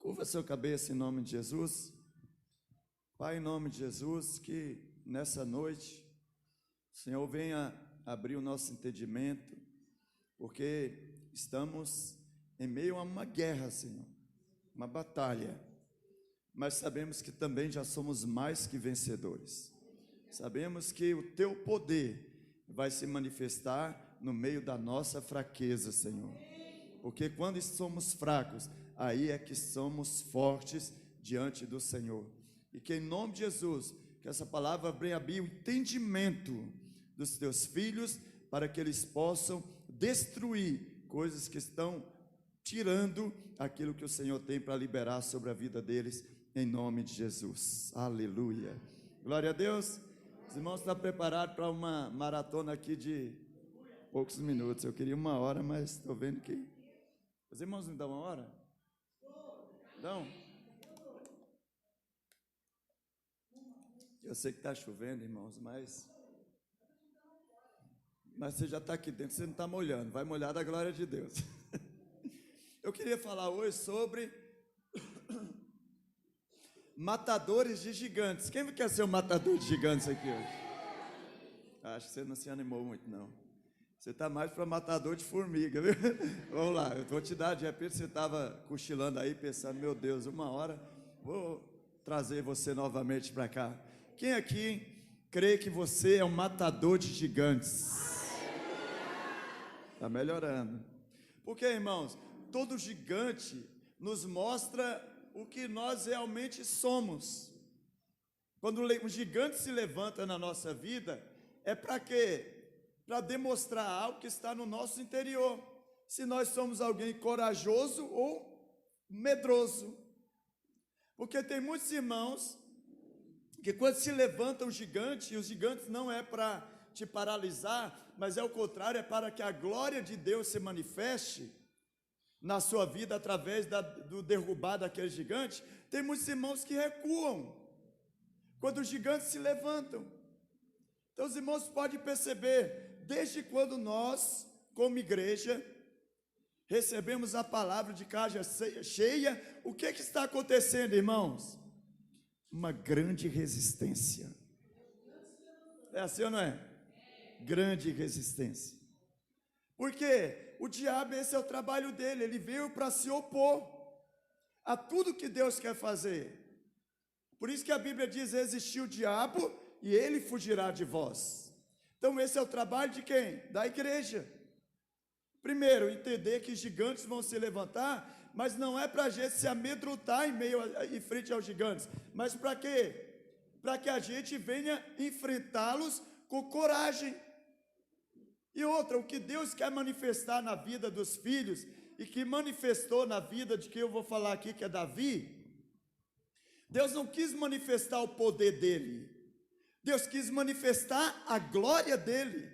Curva sua cabeça em nome de Jesus. Pai, em nome de Jesus, que nessa noite o Senhor venha abrir o nosso entendimento, porque estamos em meio a uma guerra, Senhor, uma batalha, mas sabemos que também já somos mais que vencedores. Sabemos que o Teu poder vai se manifestar no meio da nossa fraqueza, Senhor, porque quando somos fracos, aí é que somos fortes diante do Senhor. E que em nome de Jesus, que essa palavra venha abrir o entendimento dos teus filhos, para que eles possam destruir coisas que estão tirando aquilo que o Senhor tem para liberar sobre a vida deles, em nome de Jesus. Aleluia. Glória a Deus. Os irmãos estão preparados para uma maratona aqui de poucos minutos. Eu queria 1 hora, mas estou vendo que... Os irmãos me dão 1 hora? Não? Eu sei que está chovendo, irmãos, mas você já está aqui dentro, você não está molhando, vai molhar da glória de Deus. Eu queria falar hoje sobre matadores de gigantes. Quem quer ser um matador de gigantes aqui hoje? Acho que você não se animou muito, não. Você está mais para matador de formiga, viu? Vamos lá, eu vou te dar, de repente você estava cochilando aí, pensando, meu Deus, 1 hora, vou trazer você novamente para cá. Quem aqui crê que você é um matador de gigantes? Está melhorando. Porque, irmãos, todo gigante nos mostra o que nós realmente somos. Quando um gigante se levanta na nossa vida, é para quê? Para demonstrar algo que está no nosso interior. Se nós somos alguém corajoso ou medroso. Porque tem muitos irmãos que quando se levanta um gigante, e os gigantes não é para te paralisar, mas é o contrário, é para que a glória de Deus se manifeste na sua vida através do derrubar daquele gigante. Tem muitos irmãos que recuam quando os gigantes se levantam. Então os irmãos podem perceber, desde quando nós, como igreja, recebemos a palavra de caixa cheia, o que está acontecendo, irmãos? Uma grande resistência. É assim ou não é? Grande resistência. Porque o diabo, esse é o trabalho dele, ele veio para se opor a tudo que Deus quer fazer. Por isso que a Bíblia diz, resistir o diabo e ele fugirá de vós. Então esse é o trabalho de quem? Da igreja. Primeiro, entender que gigantes vão se levantar, mas não é para a gente se amedrontar em frente aos gigantes. Mas para quê? Para que a gente venha enfrentá-los com coragem. E outra, o que Deus quer manifestar na vida dos filhos, e que manifestou na vida de quem eu vou falar aqui, que é Davi, Deus não quis manifestar o poder dele, Deus quis manifestar a glória dele.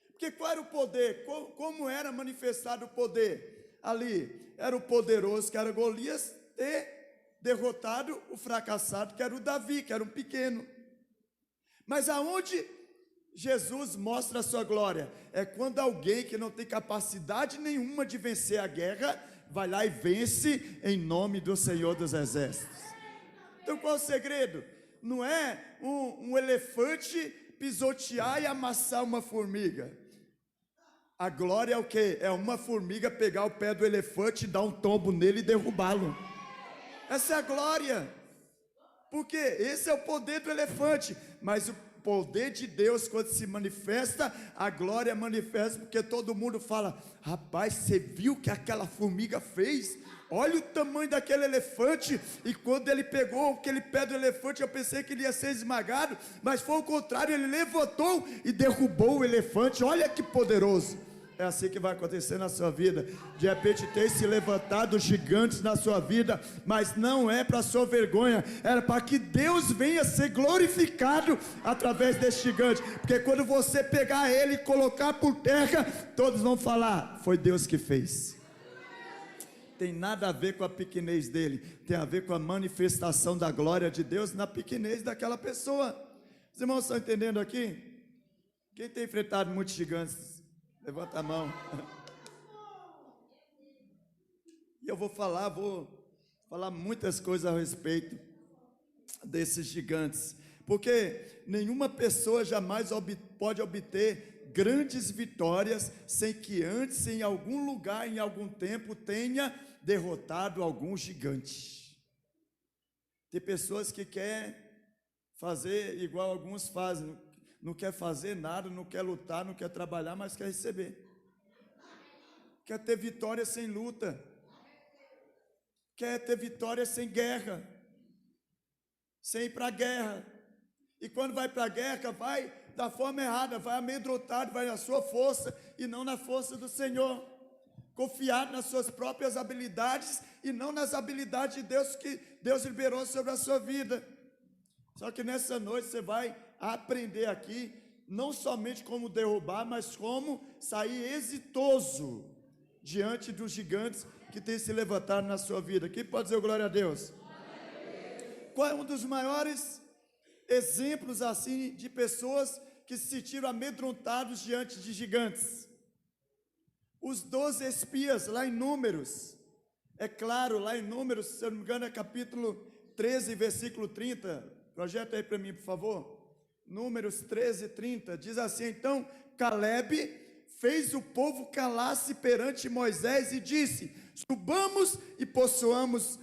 Porque qual era o poder? Como era manifestado o poder? Ali, era o poderoso, que era Golias, ter derrotado o fracassado, que era o Davi, que era um pequeno. Mas aonde Jesus mostra a sua glória? É quando alguém que não tem capacidade nenhuma de vencer a guerra, vai lá e vence em nome do Senhor dos Exércitos. Então qual é o segredo? Não é um elefante pisotear e amassar uma formiga. A glória é o quê? É uma formiga pegar o pé do elefante, dar um tombo nele e derrubá-lo. Essa é a glória. Porque esse é o poder do elefante. Mas o poder de Deus, quando se manifesta, a glória manifesta, porque todo mundo fala, rapaz, você viu o que aquela formiga fez? Olha o tamanho daquele elefante. E quando ele pegou aquele pé do elefante, eu pensei que ele ia ser esmagado, mas foi o contrário, ele levantou e derrubou o elefante. Olha que poderoso. É assim que vai acontecer na sua vida. De repente tem se levantado gigantes na sua vida, mas não é para sua vergonha, era para que Deus venha ser glorificado através desse gigante. Porque quando você pegar ele e colocar por terra, todos vão falar, foi Deus que fez. Tem nada a ver com a pequenez dele, tem a ver com a manifestação da glória de Deus na pequenez daquela pessoa. Os irmãos estão entendendo aqui? Quem tem enfrentado muitos gigantes? Levanta a mão. E eu vou falar, vou falar muitas coisas a respeito desses gigantes, porque nenhuma pessoa jamais pode obter grandes vitórias sem que antes, em algum lugar, em algum tempo, tenha derrotado algum gigante. Tem pessoas que querem fazer igual alguns fazem, não quer fazer nada, não quer lutar, não quer trabalhar, mas quer receber. Quer ter vitória sem luta. Quer ter vitória sem guerra. Sem ir para a guerra. E quando vai para a guerra, vai da forma errada, vai amedrontado, vai na sua força e não na força do Senhor. Confiado nas suas próprias habilidades e não nas habilidades de Deus que Deus liberou sobre a sua vida. Só que nessa noite você vai aprender aqui, não somente como derrubar, mas como sair exitoso diante dos gigantes que têm se levantado na sua vida. Quem pode dizer glória a Deus? Qual é um dos maiores exemplos assim de pessoas que se sentiram amedrontados diante de gigantes? Os 12 espias lá em Números. É claro, lá em Números, se eu não me engano é capítulo 13, versículo 30. Projeta aí para mim, por favor. Números 13, 30. Diz assim: então Calebe fez o povo calar-se perante Moisés e disse: subamos e possuamos,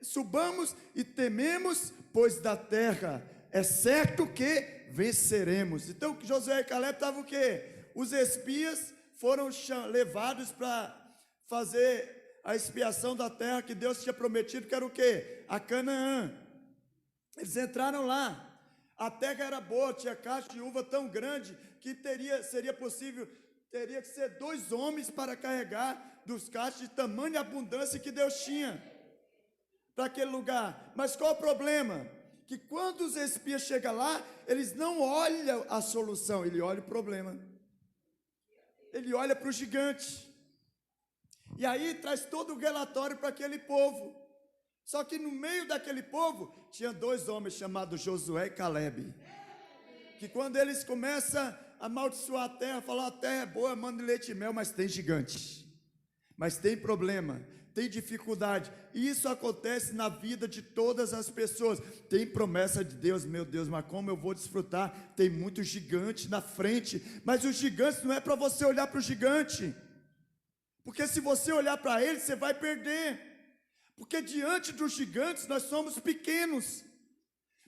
subamos e tememos, pois da terra é certo que venceremos. Então Josué e Calebe estavam o quê? Os espias foram levados para fazer a expiação da terra que Deus tinha prometido, que era o quê? A Canaã. Eles entraram lá. A terra era boa, tinha caixa de uva tão grande que seria possível, teria que ser 2 homens para carregar dos cachos de tamanha abundância que Deus tinha para aquele lugar. Mas qual o problema? Que quando os espias chegam lá, eles não olham a solução, ele olha o problema. Ele olha para o gigante. E aí traz todo o relatório para aquele povo. Só que no meio daquele povo, tinha 2 homens chamados Josué e Calebe. Que quando eles começam a amaldiçoar a terra, falar: a terra é boa, manda leite e mel, mas tem gigante. Mas tem problema, tem dificuldade. E isso acontece na vida de todas as pessoas. Tem promessa de Deus, meu Deus, mas como eu vou desfrutar? Tem muito gigante na frente. Mas os gigantes não é para você olhar para o gigante. Porque se você olhar para ele, você vai perder. Porque diante dos gigantes nós somos pequenos.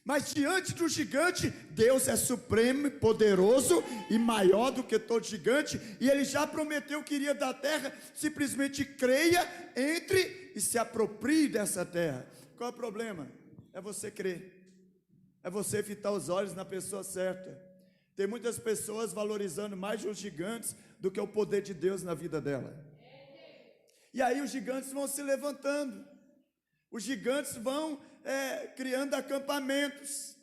Mas diante do gigante, Deus é supremo, poderoso e maior do que todo gigante. E Ele já prometeu que iria dar terra. Simplesmente creia, entre e se aproprie dessa terra. Qual é o problema? É você crer. É você fitar os olhos na pessoa certa. Tem muitas pessoas valorizando mais os gigantes do que o poder de Deus na vida dela. E aí os gigantes vão se levantando. Os gigantes vão criando acampamentos,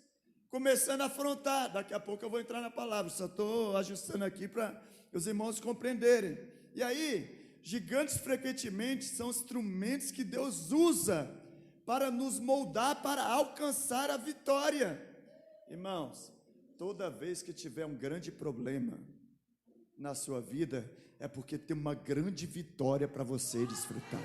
começando a afrontar. Daqui a pouco eu vou entrar na palavra, só estou ajustando aqui para os irmãos compreenderem. E aí, gigantes frequentemente são instrumentos que Deus usa para nos moldar, para alcançar a vitória. Irmãos, toda vez que tiver um grande problema na sua vida, é porque tem uma grande vitória para você desfrutar.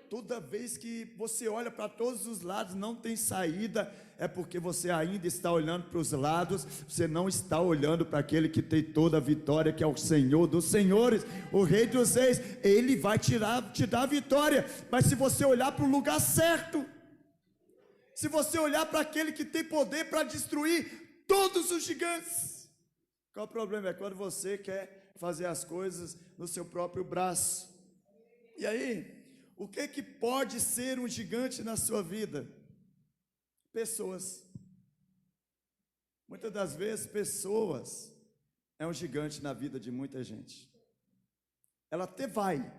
Toda vez que você olha para todos os lados, não tem saída, é porque você ainda está olhando para os lados, você não está olhando para aquele que tem toda a vitória, que é o Senhor dos senhores, o Rei dos reis. Ele vai te dar a vitória, mas se você olhar para o lugar certo, se você olhar para aquele que tem poder para destruir todos os gigantes. Qual o problema? É quando você quer fazer as coisas no seu próprio braço. E aí, o que pode ser um gigante na sua vida? Pessoas. Muitas das vezes, pessoas é um gigante na vida de muita gente. Ela até vai,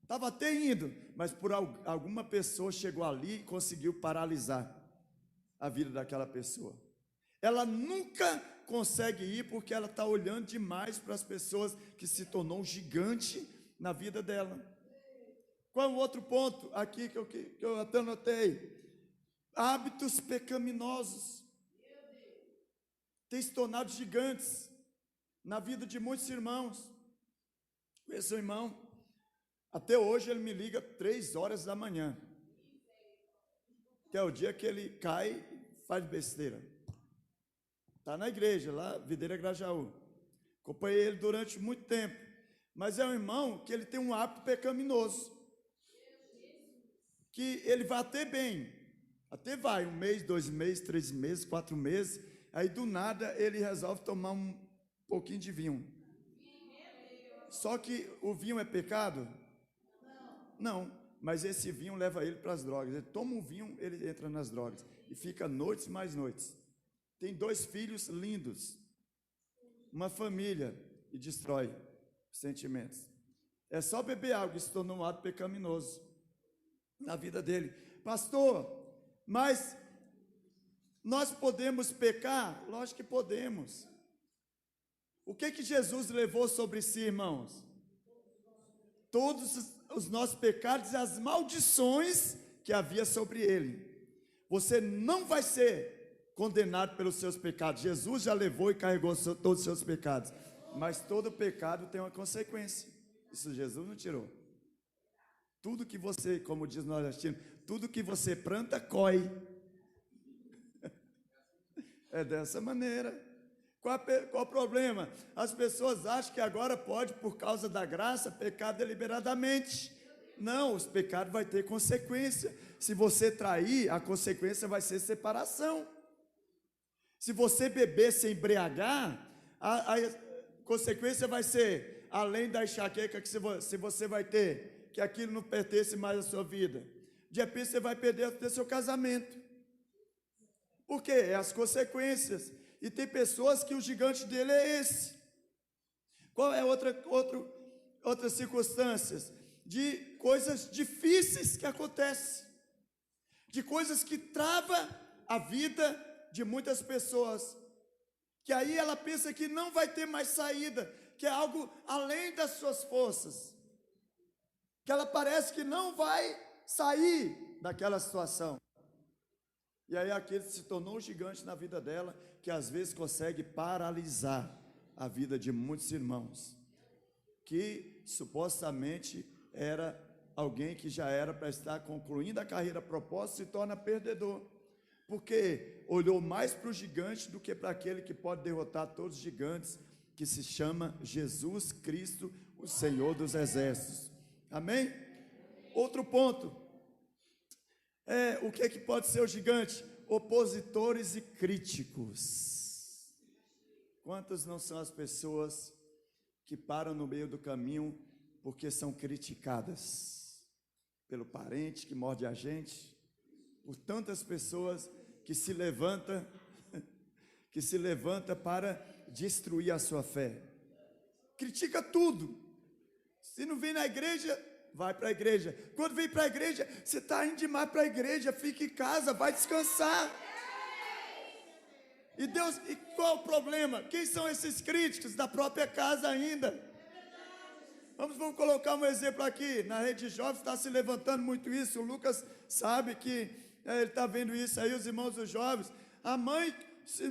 estava até indo, mas por alguma pessoa chegou ali e conseguiu paralisar a vida daquela pessoa. Ela nunca consegue ir porque ela está olhando demais para as pessoas, que se tornou um gigante na vida dela. Qual é o outro ponto aqui que eu até anotei? Hábitos pecaminosos têm se tornado gigantes na vida de muitos irmãos. Conheço um irmão, Até hoje ele me liga 3 horas da manhã, que é o dia que ele cai e faz besteira. Está na igreja, lá, Videira Grajaú. Acompanhei ele durante muito tempo. Mas é um irmão que ele tem um hábito pecaminoso. Que ele vai até bem. Até vai, 1 mês, 2 meses, 3 meses, 4 meses. Aí do nada ele resolve tomar um pouquinho de vinho. Só que o vinho é pecado? Não, mas esse vinho leva ele para as drogas. Ele toma um vinho, ele entra nas drogas. E fica noites mais noites. Tem 2 filhos lindos. Uma família. E destrói os sentimentos. É só beber água que se tornou um ato pecaminoso na vida dele. Pastor, mas nós podemos pecar? Lógico que podemos. O que Jesus levou sobre si, irmãos? Todos os nossos pecados e as maldições que havia sobre ele. Você não vai ser condenado pelos seus pecados. Jesus já levou e carregou todos os seus pecados. Mas todo pecado tem uma consequência. Isso Jesus não tirou. Tudo que você, como diz nós latinos, tudo que você planta, colhe. É dessa maneira. Qual o problema? As pessoas acham que agora pode, por causa da graça, pecar deliberadamente. Não, os pecados vão ter consequência. Se você trair, a consequência vai ser separação. Se você beber se embriagar, a consequência vai ser, além da enxaqueca que você vai ter, que aquilo não pertence mais à sua vida. De repente você vai perder até seu casamento. Por quê? É as consequências. E tem pessoas que o gigante dele é esse. Qual é outras circunstâncias? De coisas difíceis que acontecem. De coisas que travam a vida de muitas pessoas. Que aí ela pensa que não vai ter mais saída, que é algo além das suas forças. Que ela parece que não vai sair daquela situação. E aí aquele se tornou um gigante na vida dela, que às vezes consegue paralisar a vida de muitos irmãos, que supostamente era alguém que já era para estar concluindo a carreira a propósito, se torna perdedor, porque olhou mais para o gigante do que para aquele que pode derrotar todos os gigantes, que se chama Jesus Cristo, o Senhor dos Exércitos. Amém? Outro ponto, o que é que pode ser o gigante? Opositores e críticos. Quantas não são as pessoas que param no meio do caminho porque são criticadas pelo parente que morde a gente, por tantas pessoas que se levanta para destruir a sua fé. Critica tudo. Se não vem na igreja, vai para a igreja. Quando vem para a igreja, você está indo demais para a igreja, fica em casa, vai descansar. E Deus, e qual o problema? Quem são esses críticos da própria casa ainda? Vamos colocar um exemplo aqui. Na rede de jovens está se levantando muito isso. O Lucas sabe que ele está vendo isso aí, os irmãos dos jovens. A mãe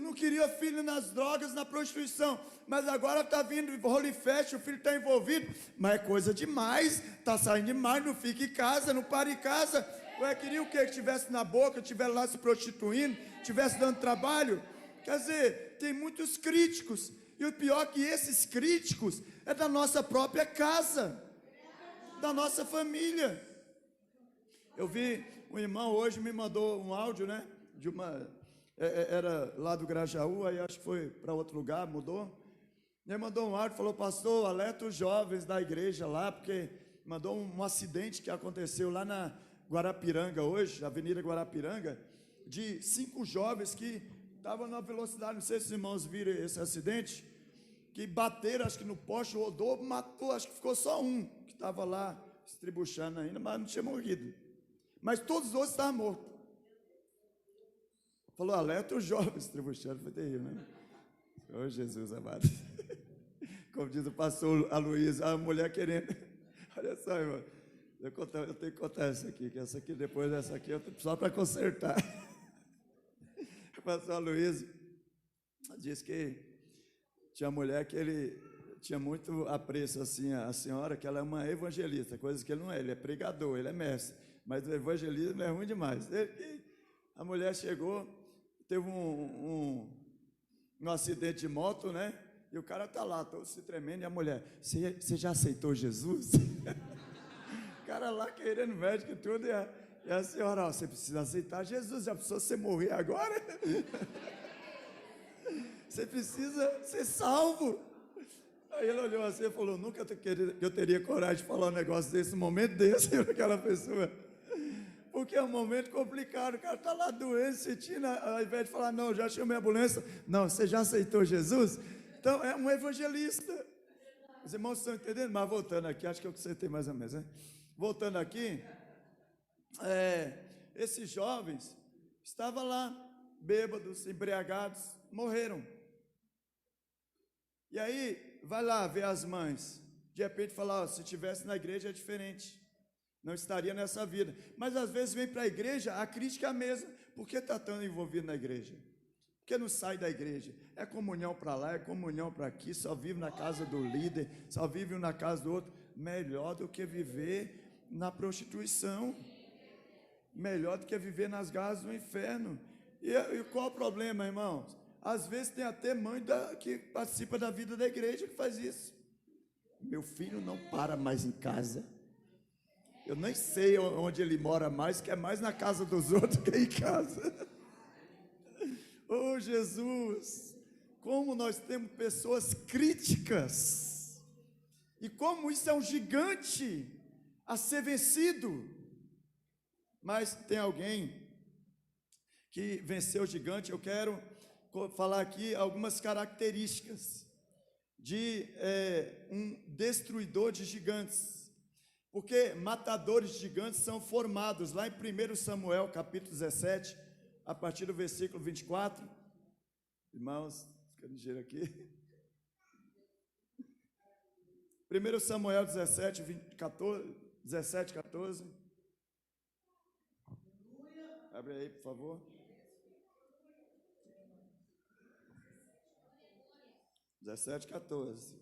não queria filho nas drogas, na prostituição, mas agora está vindo Holy Fest, o filho está envolvido, mas é coisa demais, está saindo demais, não fica em casa, não para em casa. Ué, queria o quê? Que estivesse na boca, estivesse lá se prostituindo, estivesse dando trabalho? Quer dizer, tem muitos críticos, e o pior é que esses críticos é da nossa própria casa, da nossa família. Eu vi, um irmão hoje me mandou um áudio, né, de uma... era lá do Grajaú, aí acho que foi para outro lugar, mudou. Ele mandou um áudio, falou: pastor, alerta os jovens da igreja lá, porque mandou um acidente que aconteceu lá na Guarapiranga hoje, Avenida Guarapiranga, de 5 jovens que estavam na velocidade, não sei se os irmãos viram esse acidente, que bateram, acho que no poste, rodou, matou, acho que ficou só um, que estava lá, estribuchando ainda, mas não tinha morrido. Mas todos os outros estavam mortos. Falou: alerta os jovens, tribuchando, foi terrível, né? Oh, Jesus amado. Como diz o pastor Aloysio, a mulher querendo. Olha só, irmão, eu tenho que contar essa aqui, que essa aqui, depois dessa aqui, só para consertar. O pastor Aloysio disse que tinha uma mulher que ele tinha muito apreço assim a senhora, que ela é uma evangelista, coisa que ele não é, ele é pregador, ele é mestre, mas o evangelismo é ruim demais. A mulher chegou, teve um acidente de moto, né? E o cara tá lá, todo se tremendo, e a mulher, você já aceitou Jesus? O cara lá querendo médico e tudo, e a senhora, ó, você precisa aceitar Jesus, já precisou você morrer agora? Você precisa ser salvo. Aí ele olhou assim e falou, nunca eu teria coragem de falar um negócio desse, um momento desse, para aquela pessoa. Porque é um momento complicado, o cara está lá doente, sentindo, ao invés de falar, não, já chamei a ambulância, não, você já aceitou Jesus? Então, é um evangelista. Os irmãos estão entendendo? Mas voltando aqui, acho que é o que você tem mais ou menos, né? Voltando aqui, esses jovens estavam lá, bêbados, embriagados, morreram. E aí, vai lá ver as mães, de repente falar, se estivesse na igreja é diferente, não estaria nessa vida. Mas às vezes vem para a igreja, a crítica é a mesma, por que está tão envolvido na igreja? Por que não sai da igreja? É comunhão para lá, é comunhão para aqui, só vive na casa do líder, só vive um na casa do outro. Melhor do que viver na prostituição, melhor do que viver nas garras do inferno. E qual o problema, irmãos? Às vezes tem até mãe que participa da vida da igreja que faz isso. Meu filho não para mais em casa. Eu nem sei onde ele mora mais, que é mais na casa dos outros que em casa. Oh, Jesus! Como nós temos pessoas críticas. E como isso é um gigante a ser vencido. Mas tem alguém que venceu o gigante. Eu quero falar aqui algumas características de um destruidor de gigantes. Porque matadores de gigantes são formados lá em 1 Samuel, capítulo 17, a partir do versículo 24. Irmãos, fica ligeiro aqui. 1 Samuel 17, 14. Abre aí, por favor. 17, 14.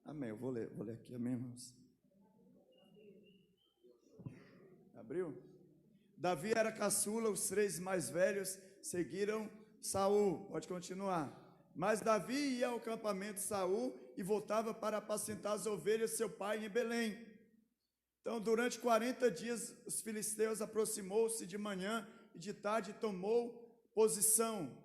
Amém, eu vou ler aqui, amém, irmãos? Abriu? Davi era caçula, os 3 mais velhos seguiram Saul. Pode continuar. Mas Davi ia ao acampamento de Saul e voltava para apacentar as ovelhas de seu pai em Belém. Então, durante 40 dias, os filisteus aproximou-se de manhã e de tarde tomou posição.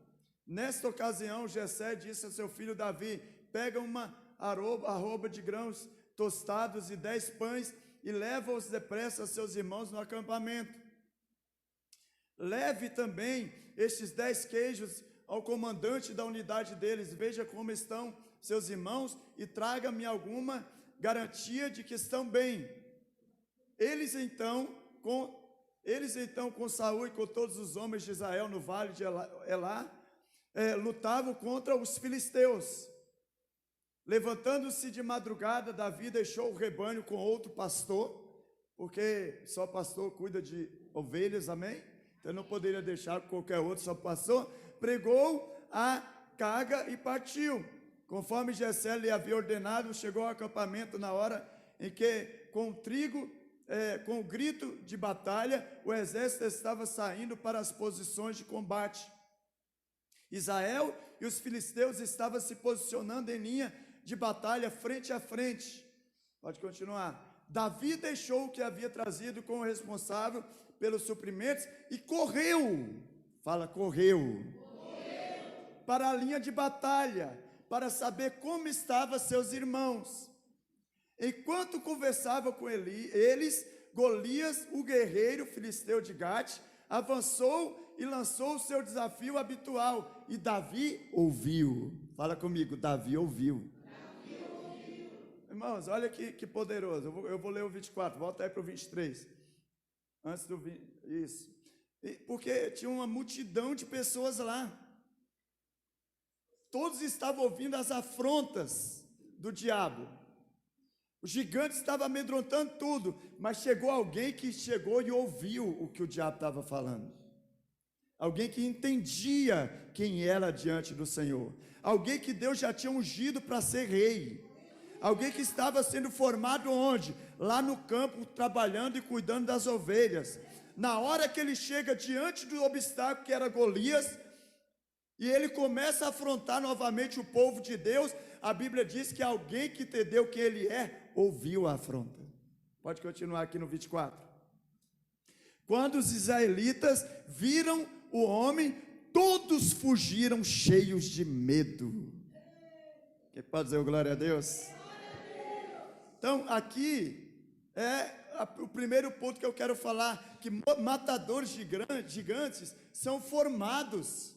Nesta ocasião, Jessé disse a seu filho Davi, pega uma arroba de grãos tostados e 10 pães e leva-os depressa a seus irmãos no acampamento. Leve também estes 10 queijos ao comandante da unidade deles, veja como estão seus irmãos e traga-me alguma garantia de que estão bem. Eles então com Saul e com todos os homens de Israel no vale de Elá, lutavam contra os filisteus. Levantando-se de madrugada, Davi deixou o rebanho com outro pastor, porque só pastor cuida de ovelhas, amém? Então não poderia deixar com qualquer outro, só pastor. Pregou a carga e partiu. Conforme Jessé lhe havia ordenado, chegou ao acampamento na hora em que, com o grito de batalha, o exército estava saindo para as posições de combate. Israel e os filisteus estavam se posicionando em linha de batalha frente a frente. Pode continuar. Davi deixou o que havia trazido com o responsável pelos suprimentos e correu. Fala, correu. Para a linha de batalha, para saber como estavam seus irmãos. Enquanto conversava com eles, Golias, o guerreiro filisteu de Gate, avançou e lançou o seu desafio habitual. E Davi ouviu. Fala comigo, Davi ouviu. Irmãos, olha que poderoso. Eu vou ler o 24, volta aí para o 23. Antes do 20, isso. Porque tinha uma multidão de pessoas lá. Todos estavam ouvindo as afrontas do diabo. O gigante estava amedrontando tudo, mas chegou alguém que chegou e ouviu o que o diabo estava falando. alguém que entendia quem era diante do Senhor, alguém que Deus já tinha ungido para ser rei, alguém que estava sendo formado onde? Lá no campo, trabalhando e cuidando das ovelhas. Na hora que ele chega diante do obstáculo que era Golias, e ele começa a afrontar novamente o povo de Deus, a Bíblia diz que alguém que entendeu quem ele é, ouviu a afronta. Pode continuar aqui no 24. Quando os israelitas viram o homem, todos fugiram cheios de medo. Quem pode dizer glória a Deus? Então, aqui o primeiro ponto que eu quero falar, que matadores gigantes são formados,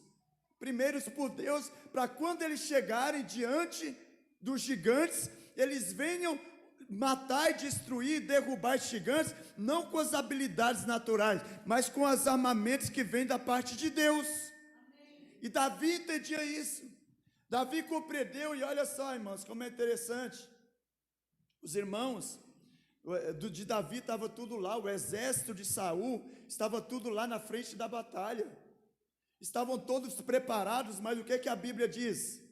primeiros por Deus, para quando eles chegarem diante dos gigantes, eles venham matar e destruir, derrubar os gigantes, não com as habilidades naturais, mas com os armamentos que vêm da parte de Deus. Amém. E Davi entendia isso. Davi compreendeu, e olha só, irmãos, como é interessante. Os irmãos de Davi estava tudo lá, o exército de Saul estava tudo lá na frente da batalha. Estavam todos preparados, mas o que a Bíblia diz?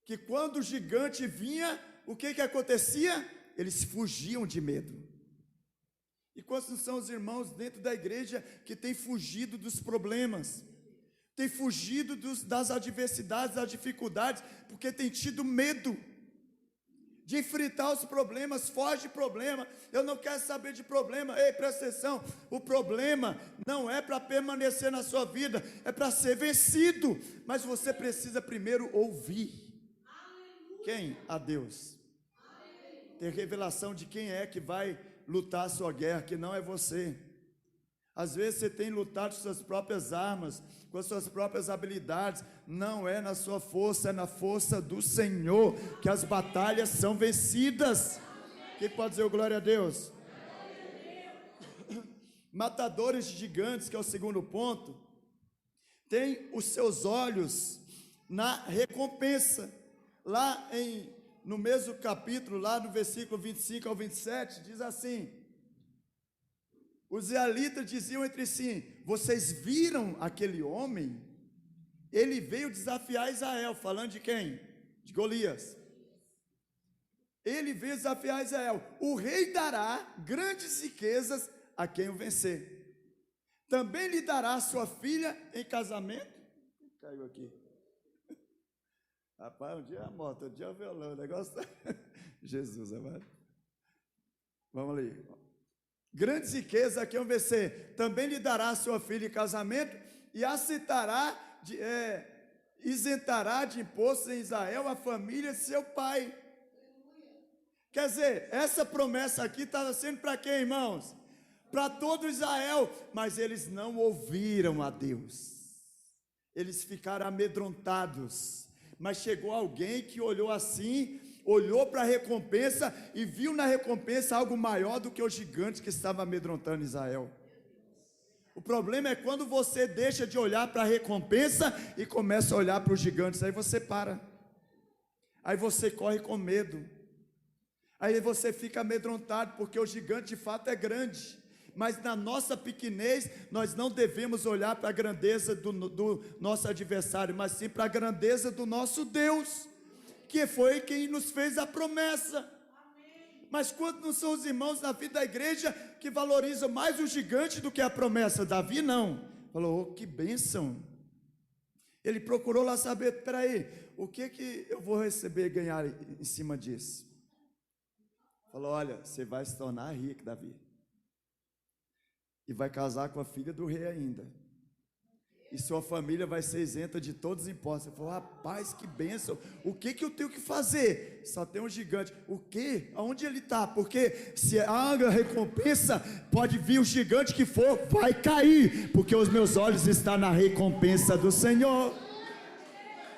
Que quando o gigante vinha, o que acontecia? Eles fugiam de medo. E quantos são os irmãos dentro da igreja que têm fugido dos problemas, têm fugido das adversidades, das dificuldades, porque têm tido medo de enfrentar os problemas? Foge de problema. Eu não quero saber de problema. Ei, presta atenção, o problema não é para permanecer na sua vida, é para ser vencido, mas você precisa primeiro ouvir. Quem? A Deus. Ter revelação de quem é que vai lutar a sua guerra, que não é você. Às vezes você tem lutado com suas próprias armas, com as suas próprias habilidades, não é na sua força, é na força do Senhor que as batalhas são vencidas. Quem pode dizer glória a Deus? Matadores de gigantes, que é o segundo ponto, tem os seus olhos na recompensa. Lá no mesmo capítulo, lá no versículo 25 ao 27, diz assim: os israelitas diziam entre si: vocês viram aquele homem? Ele veio desafiar Israel. Falando de quem? De Golias. Ele veio desafiar Israel. O rei dará grandes riquezas a quem o vencer. Também lhe dará sua filha em casamento. Caiu aqui. Rapaz, um dia a moto, um dia o violão, o negócio. Jesus, amado. Vamos ali. Grandes riquezas a quem o vencer. Também lhe dará sua filha em casamento e isentará de impostos em Israel a família de seu pai. Quer dizer, essa promessa aqui estava sendo para quem, irmãos? Para todo Israel, mas eles não ouviram a Deus, eles ficaram amedrontados. Mas chegou alguém que olhou assim, olhou para a recompensa e viu na recompensa algo maior do que o gigante que estava amedrontando Israel. O problema é quando você deixa de olhar para a recompensa e começa a olhar para os gigantes. Aí você para, aí você corre com medo, aí você fica amedrontado, porque o gigante de fato é grande. Mas na nossa pequenez, nós não devemos olhar para a grandeza do nosso adversário, mas sim para a grandeza do nosso Deus, que foi quem nos fez a promessa. Amém. Mas quantos não são os irmãos na vida da igreja que valorizam mais o gigante do que a promessa? Davi não. Falou, oh, que bênção. Ele procurou lá saber, espera aí, o que eu vou receber e ganhar em cima disso? Falou, olha, você vai se tornar rico, Davi. E vai casar com a filha do rei ainda. E sua família vai ser isenta de todos os impostos. Ele falou, rapaz, que bênção. O que eu tenho que fazer? Só tem um gigante. O quê? Aonde ele está? Porque se há recompensa, pode vir o gigante que for, vai cair. Porque os meus olhos estão na recompensa do Senhor.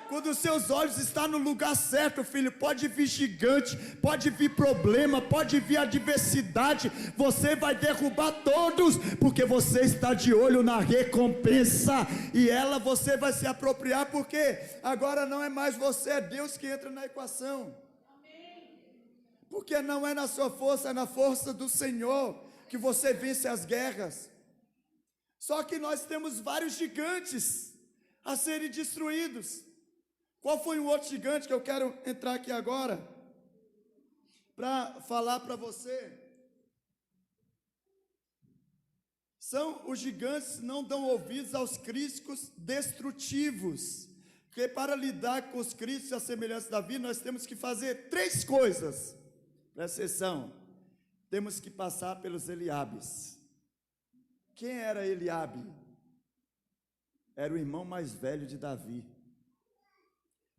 Quando os seus olhos estão no lugar certo, filho, pode vir gigante, pode vir problema, pode vir adversidade, você vai derrubar todos, porque você está de olho na recompensa, e ela você vai se apropriar, porque agora não é mais você, é Deus que entra na equação. Porque não é na sua força, é na força do Senhor que você vence as guerras. Só que nós temos vários gigantes a serem destruídos. Qual foi o outro gigante que eu quero entrar aqui agora para falar para você? São os gigantes que não dão ouvidos aos críticos destrutivos. Porque para lidar com os críticos e a semelhança da vida, nós temos que fazer 3 coisas. Presta atenção. Temos que passar pelos Eliabes. Quem era Eliabe? Era o irmão mais velho de Davi.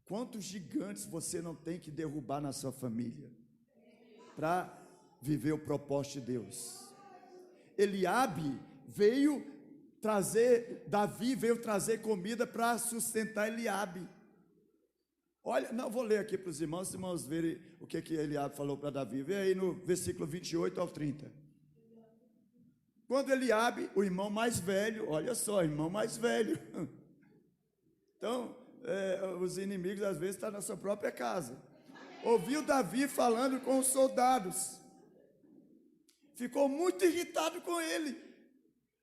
Quantos gigantes você não tem que derrubar na sua família para viver o propósito de Deus? Eliabe Davi veio trazer comida para sustentar Eliabe. Olha, não vou ler aqui para os irmãos verem o que Eliabe falou para Davi. Vê aí no versículo 28 ao 30. Quando Eliabe, o irmão mais velho, olha só, irmão mais velho. Então, os inimigos às vezes estão na sua própria casa. Ouviu Davi falando com os soldados. Ficou muito irritado com ele.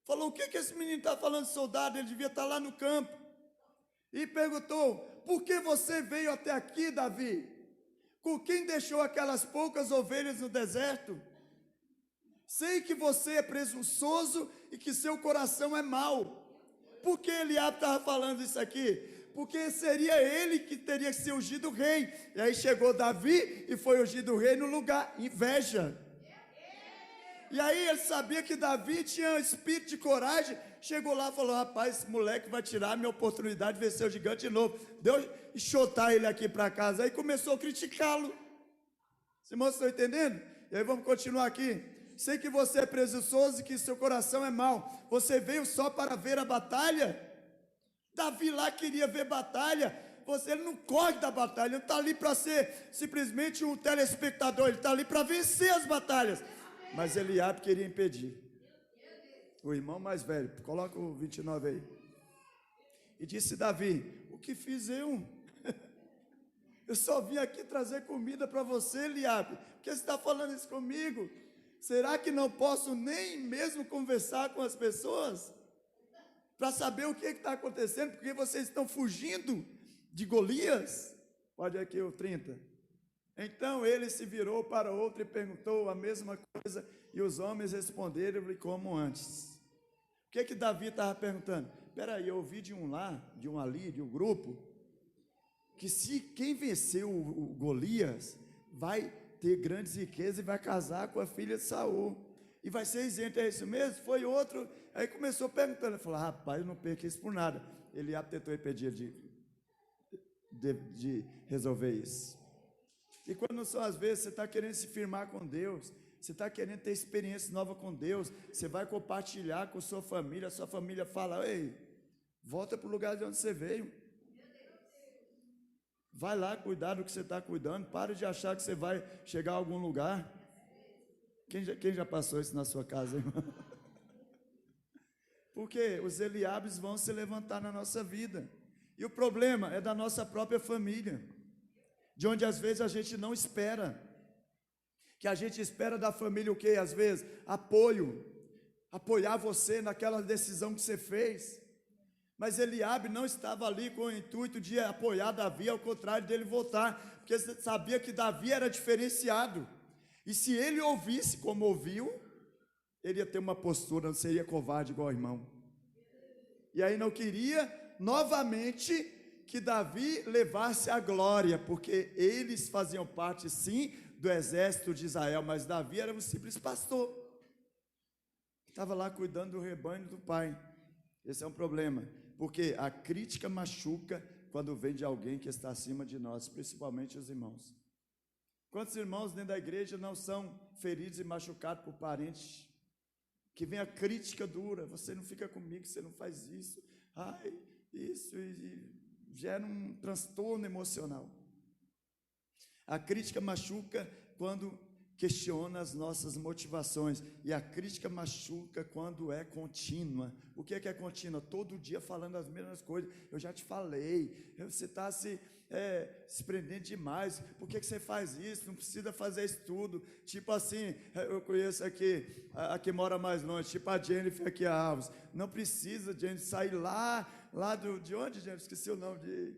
Falou, o que esse menino está falando de soldado? Ele devia estar lá no campo. E perguntou, por que você veio até aqui, Davi? Com quem deixou aquelas poucas ovelhas no deserto? Sei que você é presunçoso e que seu coração é mau. Por que Eliabe estava falando isso aqui? Porque seria ele que teria que ser ungido rei. E aí chegou Davi e foi ungido rei no lugar. Inveja. E aí ele sabia que Davi tinha um espírito de coragem. Chegou lá e falou, rapaz, esse moleque vai tirar a minha oportunidade de vencer o gigante de novo. Deu enxotar ele aqui para casa. Aí começou a criticá-lo. Os irmãos estão entendendo? E aí vamos continuar aqui. Sei que você é presunçoso e que seu coração é mau. Você veio só para ver a batalha? Davi lá queria ver batalha. Ele não corre da batalha. Ele não está ali para ser simplesmente um telespectador. Ele está ali para vencer as batalhas. Mas Eliabe queria impedir. O irmão mais velho. Coloca o 29 aí. E disse Davi, o que fiz eu? Eu só vim aqui trazer comida para você, Eliabe. Por que você está falando isso comigo? Será que não posso nem mesmo conversar com as pessoas? Para saber o que está acontecendo? Porque vocês estão fugindo de Golias? Pode aqui o 30. Então ele se virou para outro e perguntou a mesma coisa. E os homens responderam-lhe como antes. O que Davi estava perguntando? Espera aí, eu ouvi de um lá, de um ali, de um grupo, que se quem venceu o Golias vai ter grandes riquezas e vai casar com a filha de Saul. E vai ser isento, é isso mesmo? Foi outro. Aí começou perguntando. Ele falou, rapaz, eu não perco isso por nada. Eliabe tentou impedir de resolver isso. E quando são as vezes você está querendo se firmar com Deus, você está querendo ter experiência nova com Deus, você vai compartilhar com sua família fala, ei, volta para o lugar de onde você veio. Vai lá cuidar do que você está cuidando. Para de achar que você vai chegar a algum lugar. Quem já passou isso na sua casa, irmão? Porque os Eliabes vão se levantar na nossa vida. E o problema é da nossa própria família. De onde às vezes a gente não espera. Que a gente espera da família o quê? Às vezes, apoio. Apoiar você naquela decisão que você fez. Mas Eliabe não estava ali com o intuito de apoiar Davi, ao contrário dele voltar, porque sabia que Davi era diferenciado. E se ele ouvisse como ouviu, ele ia ter uma postura, não seria covarde igual o irmão. E aí não queria, novamente, que Davi levasse a glória, porque eles faziam parte, sim, do exército de Israel, mas Davi era um simples pastor. Estava lá cuidando do rebanho do pai. Esse é um problema. Porque a crítica machuca quando vem de alguém que está acima de nós, principalmente os irmãos. Quantos irmãos dentro da igreja não são feridos e machucados por parentes? Que vem a crítica dura, você não fica comigo, você não faz isso. Ai, isso, e gera um transtorno emocional. A crítica machuca quando questiona as nossas motivações, e a crítica machuca quando é contínua. O que é contínua? Todo dia falando as mesmas coisas. Eu já te falei, você está se prendendo demais, por que você faz isso? Não precisa fazer isso tudo. Tipo assim, eu conheço aqui, a que mora mais longe, tipo a Jennifer aqui, a Alves. Não precisa, Jennifer, sair lá de onde, Jennifer? Esqueci o nome, de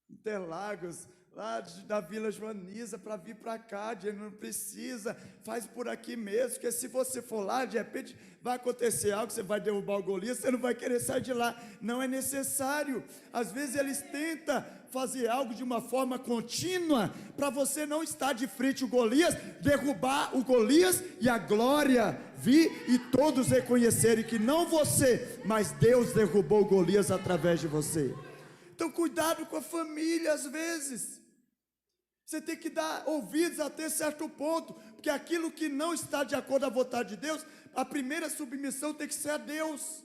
Interlagos, lá da Vila Joaniza, para vir para cá. Não precisa, faz por aqui mesmo, porque se você for lá, de repente vai acontecer algo, você vai derrubar o Golias, você não vai querer sair de lá. Não é necessário. Às vezes eles tentam fazer algo de uma forma contínua, para você não estar de frente ao Golias, derrubar o Golias, e a glória vir, e todos reconhecerem que não você, mas Deus derrubou o Golias através de você. Então cuidado com a família. Às vezes você tem que dar ouvidos até certo ponto, porque aquilo que não está de acordo com a vontade de Deus, a primeira submissão tem que ser a Deus.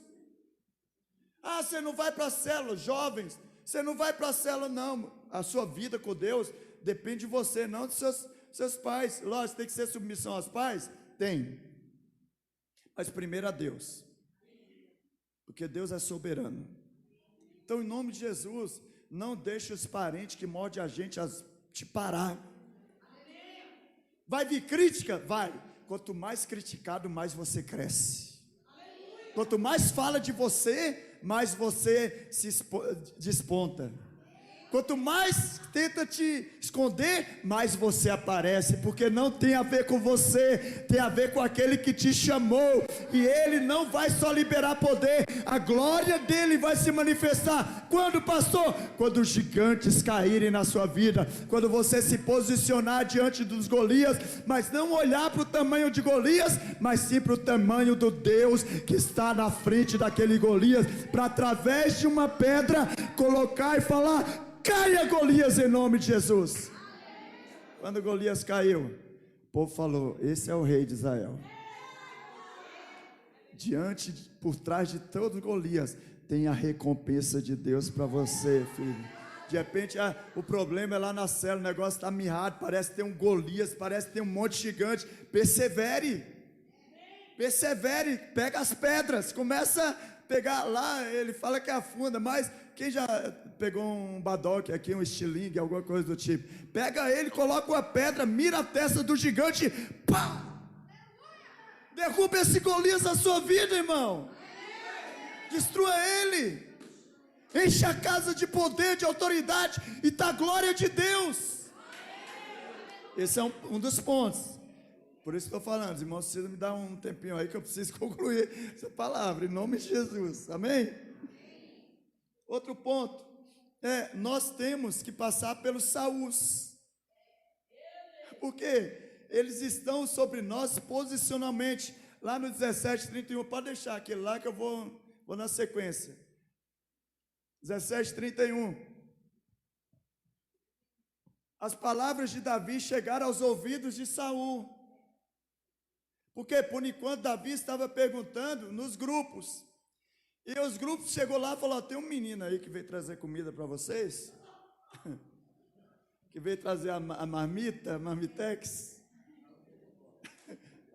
Ah, você não vai para a célula, jovens, você não vai para a célula, não. A sua vida com Deus depende de você, não dos seus pais. Lógico, tem que ser submissão aos pais? Tem, mas primeiro a Deus, porque Deus é soberano. Então, em nome de Jesus, não deixe os parentes que mordem a gente te parar. Vai vir crítica? Vai. Quanto mais criticado, mais você cresce. Quanto mais fala de você, mais você se desponta. Quanto mais tenta te esconder, mais você aparece, porque não tem a ver com você, tem a ver com aquele que te chamou, e ele não vai só liberar poder, a glória dele vai se manifestar. Quando, pastor? Quando os gigantes caírem na sua vida, quando você se posicionar diante dos Golias, mas não olhar para o tamanho de Golias, mas sim para o tamanho do Deus que está na frente daquele Golias, para através de uma pedra colocar e falar: caia Golias em nome de Jesus. Quando Golias caiu, o povo falou: esse é o rei de Israel. Por trás de todo Golias, tem a recompensa de Deus para você, filho. De repente, o problema é lá na cela, o negócio está mirrado, parece que tem um Golias, parece que tem um monte gigante. Persevere, pega as pedras, começa a pegar lá. Ele fala que afunda, mas quem já pegou um badoque aqui, um estilingue, alguma coisa do tipo, pega ele, coloca uma pedra, mira a testa do gigante, pá! Derruba esse Golias na sua vida, irmão. Destrua ele. Enche a casa de poder, de autoridade e da glória de Deus. Esse é um dos pontos. Por isso que estou falando, os irmãos precisam me dar um tempinho aí, que eu preciso concluir essa palavra, em nome de Jesus, amém? Outro ponto, nós temos que passar pelos Saús, porque eles estão sobre nós posicionalmente. Lá no 17:31, pode deixar aquele lá que eu vou na sequência. 17:31. As palavras de Davi chegaram aos ouvidos de Saul, porque por enquanto Davi estava perguntando nos grupos, e os grupos chegou lá e falou: tem um menino aí que veio trazer comida para vocês, que veio trazer a marmita, a marmitex,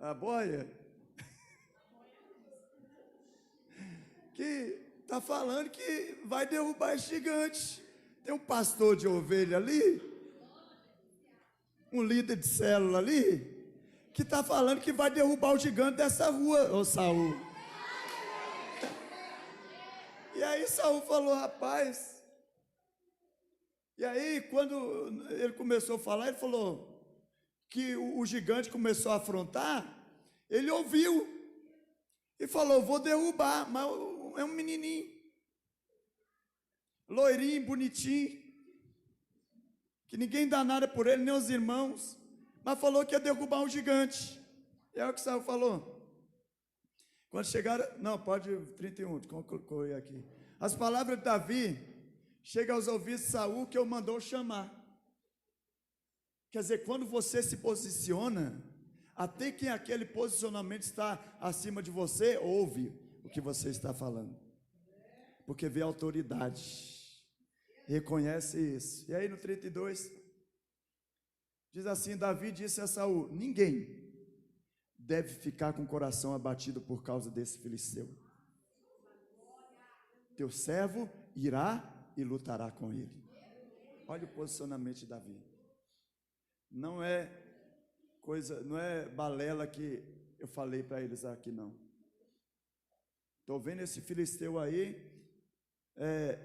a boia, que está falando que vai derrubar esse gigante. Tem um pastor de ovelha ali, um líder de célula ali, que está falando que vai derrubar o gigante dessa rua, ô Saul. E aí Saul falou: rapaz. E aí quando ele começou a falar, ele falou que o gigante começou a afrontar. Ele ouviu e falou: vou derrubar. Mas é um menininho, loirinho, bonitinho, que ninguém dá nada por ele, nem os irmãos, mas falou que ia derrubar um gigante. É o que Saul falou. Quando chegaram, não, pode 31, concluir aqui. As palavras de Davi chegam aos ouvidos de Saul, que o mandou chamar. Quer dizer, quando você se posiciona, até quem aquele posicionamento está acima de você, ouve o que você está falando, porque vê autoridade, reconhece isso. E aí no 32, Diz assim: Davi disse a Saul: ninguém deve ficar com o coração abatido por causa desse filisteu. Teu servo irá e lutará com ele. Olha o posicionamento de Davi. Não é coisa, não é balela que eu falei para eles aqui, não. Estou vendo esse filisteu aí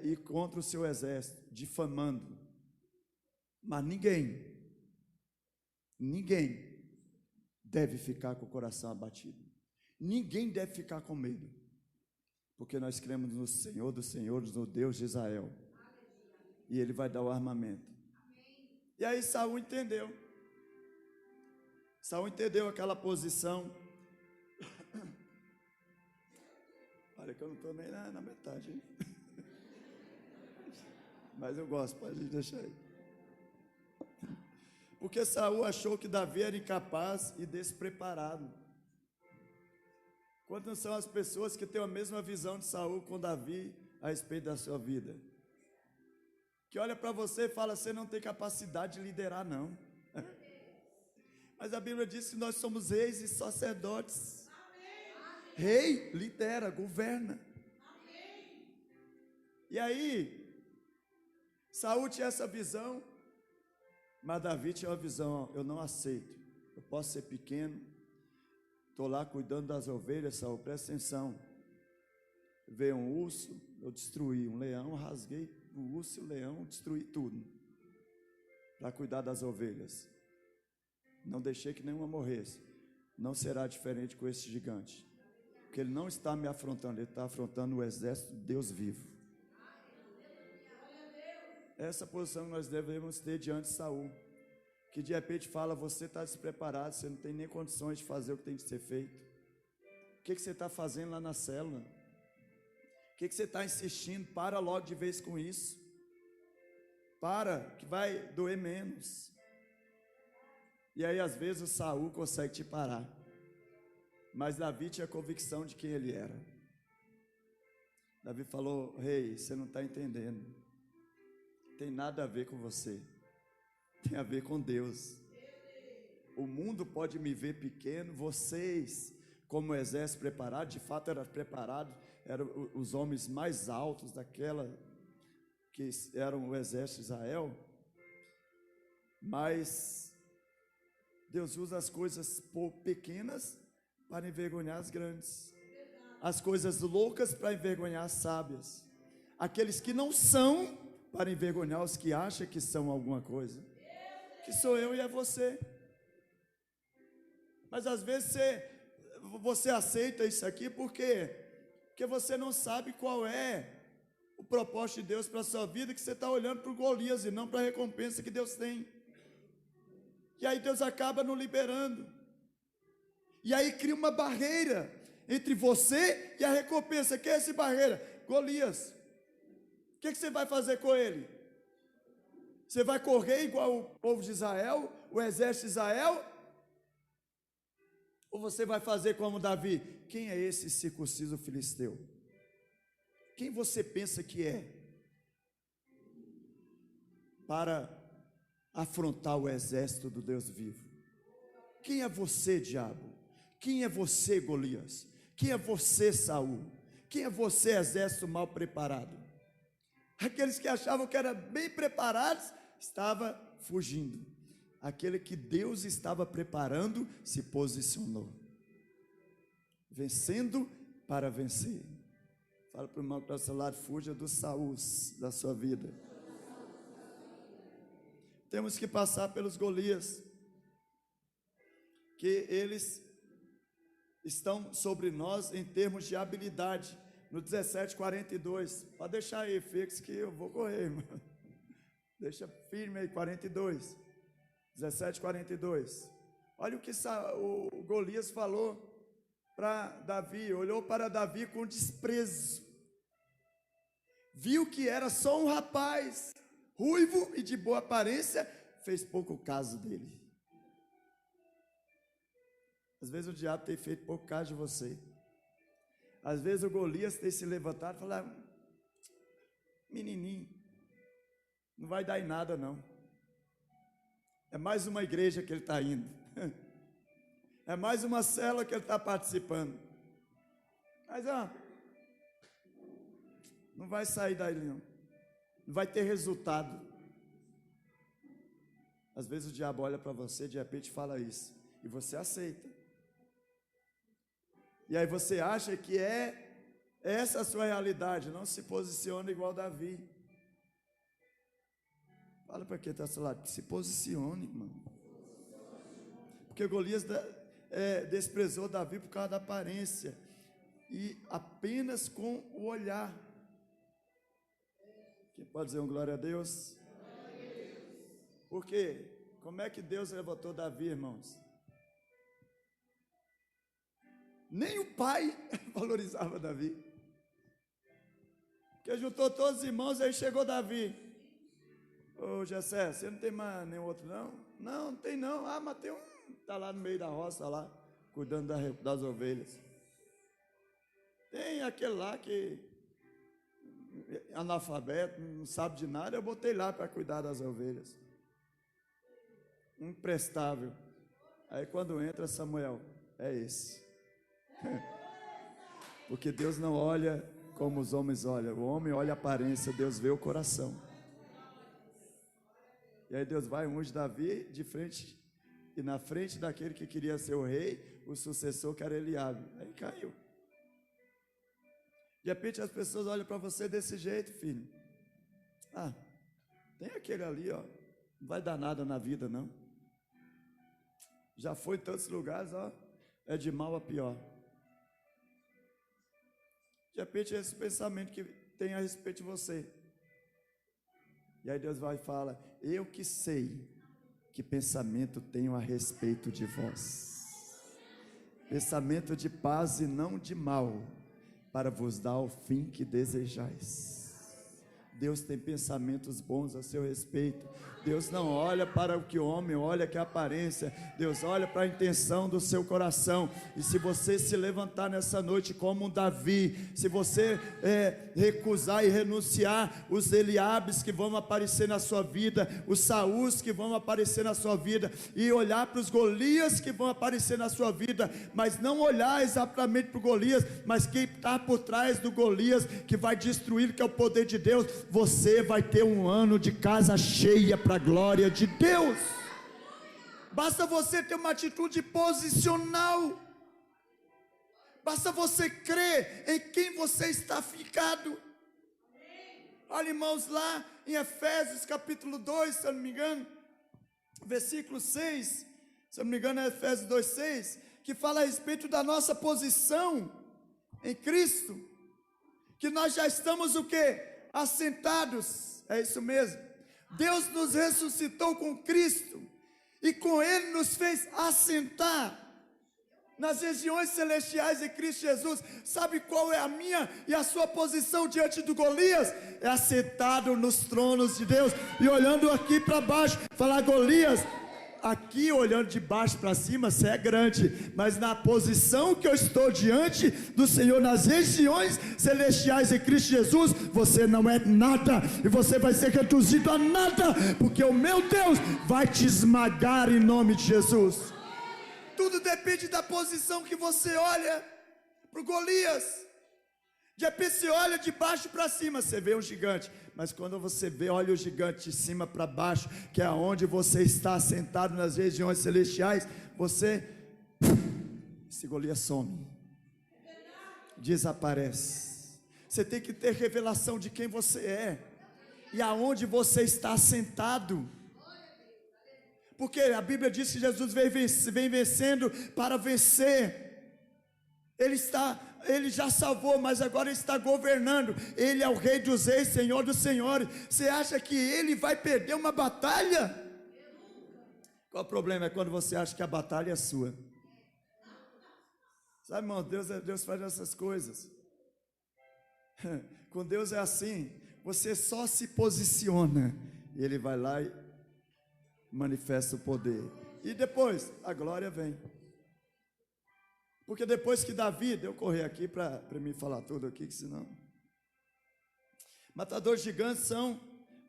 ir contra o seu exército, difamando. Mas ninguém deve ficar com o coração abatido. Ninguém deve ficar com medo. Porque nós cremos no Senhor dos Senhores, no Deus de Israel. E Ele vai dar o armamento. E aí Saul entendeu. Saul entendeu aquela posição. Olha que eu não estou nem na metade, hein? Mas eu gosto, pode deixar aí. Porque Saul achou que Davi era incapaz e despreparado. Quantas são as pessoas que têm a mesma visão de Saul com Davi a respeito da sua vida? Que olha para você e fala: você não tem capacidade de liderar, não. Mas a Bíblia diz que nós somos reis e sacerdotes. Rei lidera, governa. E aí, Saul tinha essa visão, mas Davi tinha uma visão: eu não aceito. Eu posso ser pequeno, estou lá cuidando das ovelhas, Saul, presta atenção. Veio um urso, eu destruí. Um leão, eu rasguei o urso e o leão, destruí tudo para cuidar das ovelhas. Não deixei que nenhuma morresse. Não será diferente com esse gigante, porque ele não está me afrontando, ele está afrontando o exército de Deus vivo. Essa posição que nós devemos ter diante de Saul, que de repente fala: você está despreparado, você não tem nem condições de fazer o que tem de ser feito. O que você está fazendo lá na célula? O que você está insistindo? Para logo de vez com isso. Para, que vai doer menos. E aí às vezes o Saul consegue te parar, mas Davi tinha convicção de quem ele era. Davi falou: rei, você não está entendendo, tem nada a ver com você, tem a ver com Deus. O mundo pode me ver pequeno, vocês, como exército preparado, de fato era preparado, eram os homens mais altos daquela que eram o exército de Israel, mas Deus usa as coisas pequenas para envergonhar as grandes, as coisas loucas para envergonhar as sábias, aqueles que não são para envergonhar os que acham que são alguma coisa, que sou eu e é você. Mas às vezes você aceita isso aqui porque você não sabe qual é o propósito de Deus para a sua vida, que você está olhando para o Golias e não para a recompensa que Deus tem. E aí Deus acaba não liberando. E aí cria uma barreira entre você e a recompensa. Que é essa barreira? Golias. O que você vai fazer com ele? Você vai correr igual o povo de Israel, o exército de Israel? Ou você vai fazer como Davi? Quem é esse circunciso filisteu? Quem você pensa que é? Para afrontar o exército do Deus vivo. Quem é você, diabo? Quem é você, Golias? Quem é você, Saul? Quem é você, exército mal preparado? Aqueles que achavam que eram bem preparados, estavam fugindo. Aquele que Deus estava preparando, se posicionou. Vencendo para vencer. Fala para o irmão que está ao seu lado: fuja dos Saús da sua vida. Temos que passar pelos Golias, que eles estão sobre nós em termos de habilidade. No 17:42, pode deixar aí fixo que eu vou correr, irmão. Deixa firme aí, 42, 17:42. Olha o que o Golias falou para Davi. Olhou para Davi com desprezo, viu que era só um rapaz, ruivo e de boa aparência, fez pouco caso dele. Às vezes o diabo tem feito pouco caso de você. Às vezes o Golias tem se levantado e falado: menininho, não vai dar em nada não. É mais uma igreja que ele está indo. É mais uma célula que ele está participando. Mas não vai sair daí não. Não vai ter resultado. Às vezes o diabo olha para você, de repente fala isso, e você aceita. E aí você acha que é essa a sua realidade. Não se posiciona igual Davi. Fala para quem está ao seu lado, que se posicione, irmão. Porque Golias desprezou Davi por causa da aparência, e apenas com o olhar. Quem pode dizer um glória a Deus? Por quê? Como é que Deus levantou Davi, irmãos? Nem o pai valorizava Davi. Porque juntou todos os irmãos, aí chegou Davi. Ô Jessé, você não tem mais nenhum outro não? Não, não tem não. Ah, mas tem um, está lá no meio da roça lá, cuidando das ovelhas. Tem aquele lá que analfabeto, não sabe de nada, eu botei lá para cuidar das ovelhas. Imprestável. Aí quando entra Samuel, é esse. Porque Deus não olha como os homens olham. O homem olha a aparência, Deus vê o coração. E aí Deus vai, unge Davi de frente, e na frente daquele que queria ser o rei, o sucessor que era Eliabe. Aí caiu. De repente as pessoas olham para você desse jeito, filho. Ah, tem aquele ali, ó, não vai dar nada na vida não. Já foi em tantos lugares, ó, é de mal a pior. De repente é esse pensamento que tem a respeito de você. E aí Deus vai e fala: eu que sei que pensamento tenho a respeito de vós, pensamento de paz e não de mal, para vos dar o fim que desejais. Deus tem pensamentos bons a seu respeito. Deus não olha para o que o homem olha, que é a aparência. Deus olha para a intenção do seu coração. E se você se levantar nessa noite como um Davi, se você recusar e renunciar os Eliabes que vão aparecer na sua vida, os Saús que vão aparecer na sua vida, e olhar para os Golias que vão aparecer na sua vida, mas não olhar exatamente para o Golias, mas quem está por trás do Golias, que vai destruir, que é o poder de Deus, você vai ter um ano de casa cheia para a glória de Deus. Basta você ter uma atitude posicional. Basta você crer em quem você está ficado. Olha, irmãos, lá em Efésios capítulo 2, se eu não me engano, versículo 6, se eu não me engano é Efésios 2, 6, que fala a respeito da nossa posição em Cristo, que nós já estamos o quê? Assentados. É isso mesmo. Deus nos ressuscitou com Cristo, e com Ele nos fez assentar nas regiões celestiais em Cristo Jesus. Sabe qual é a minha e a sua posição diante do Golias? É assentado nos tronos de Deus, e olhando aqui para baixo, falar: Golias, aqui olhando de baixo para cima, você é grande, mas na posição que eu estou diante do Senhor, nas regiões celestiais em Cristo Jesus, você não é nada, e você vai ser reduzido a nada, porque o meu Deus vai te esmagar em nome de Jesus. Tudo depende da posição que você olha para o Golias. De repente você olha de baixo para cima, você vê um gigante, mas quando você olha o gigante de cima para baixo, que é onde você está sentado nas regiões celestiais, esse Golias some, desaparece. Você tem que ter revelação de quem você é e aonde você está sentado, porque a Bíblia diz que Jesus vem vencendo para vencer. Ele já salvou, mas agora ele está governando. Ele é o Rei dos Reis, Senhor dos Senhores. Você acha que ele vai perder uma batalha? Qual o problema? É quando você acha que a batalha é sua. Sabe, irmão, Deus faz essas coisas. Com Deus é assim, você só se posiciona, e Ele vai lá e manifesta o poder. E depois, a glória vem. Porque depois que Davi, eu correr aqui para mim falar tudo aqui, que senão... Matadores gigantes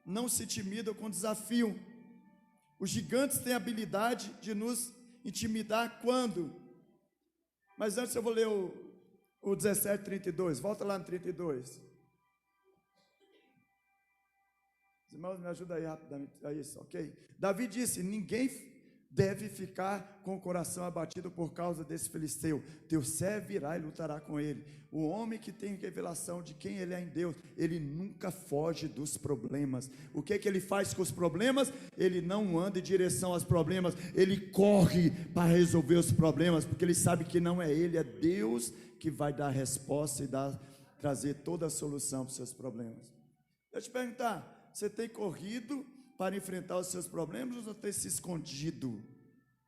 não se intimidam com desafio. Os gigantes têm a habilidade de nos intimidar quando? Mas antes eu vou ler o 17:32. Volta lá no 32. Os irmãos, me ajudam aí rapidamente. É isso, ok? Davi disse: ninguém deve ficar com o coração abatido por causa desse filisteu. Teu servo irá e lutará com ele. O homem que tem revelação de quem ele é em Deus, ele nunca foge dos problemas. O que ele faz com os problemas? Ele não anda em direção aos problemas, ele corre para resolver os problemas, porque ele sabe que não é ele, é Deus que vai dar a resposta e trazer toda a solução para os seus problemas. Deixa eu te perguntar, você tem corrido para enfrentar os seus problemas ou tem se escondido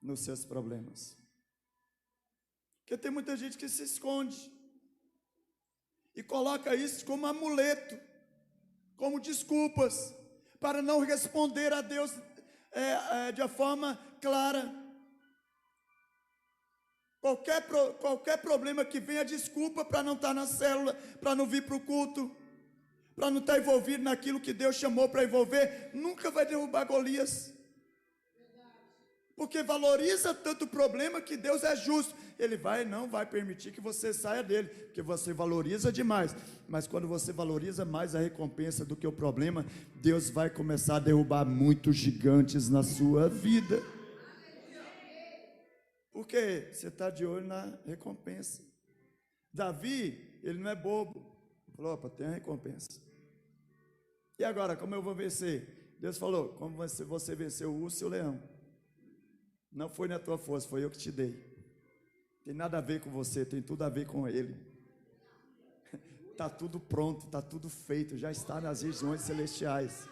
nos seus problemas? Porque tem muita gente que se esconde e coloca isso como amuleto, como desculpas para não responder a Deus de uma forma clara. Qualquer problema que venha, desculpa para não estar na célula, para não vir para o culto, para não estar envolvido naquilo que Deus chamou para envolver, nunca vai derrubar Golias. Porque valoriza tanto o problema que Deus é justo. Ele não vai permitir que você saia dele, porque você valoriza demais. Mas quando você valoriza mais a recompensa do que o problema, Deus vai começar a derrubar muitos gigantes na sua vida. Porque você está de olho na recompensa. Davi, ele não é bobo. Falou: opa, tem a recompensa. E agora, como eu vou vencer? Deus falou: como você venceu o urso e o leão. Não foi na tua força, foi eu que te dei. Tem nada a ver com você, tem tudo a ver com ele. Está tudo pronto, está tudo feito, já está nas regiões celestiais.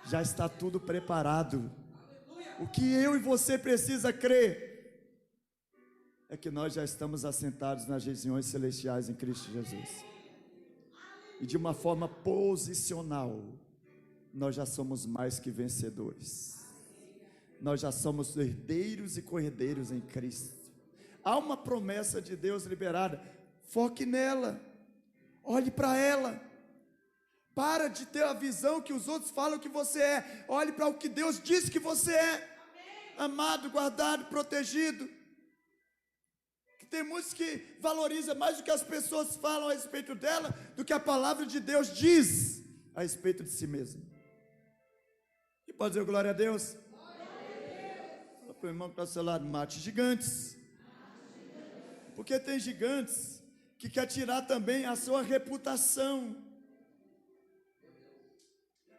Já está tudo preparado. O que eu e você precisa crer é que nós já estamos assentados nas regiões celestiais em Cristo Jesus. E de uma forma posicional, nós já somos mais que vencedores. Nós já somos herdeiros e co-herdeiros em Cristo. Há uma promessa de Deus liberada, foque nela, olhe para ela. Para de ter a visão que os outros falam que você é. Olhe para o que Deus diz que você é. Amado, guardado, protegido. Tem muitos que valorizam mais o que as pessoas falam a respeito dela do que a palavra de Deus diz a respeito de si mesmo. E pode dizer glória a Deus? Fala para o irmão que está ao seu lado: mate gigantes. Porque tem gigantes que quer tirar também a sua reputação.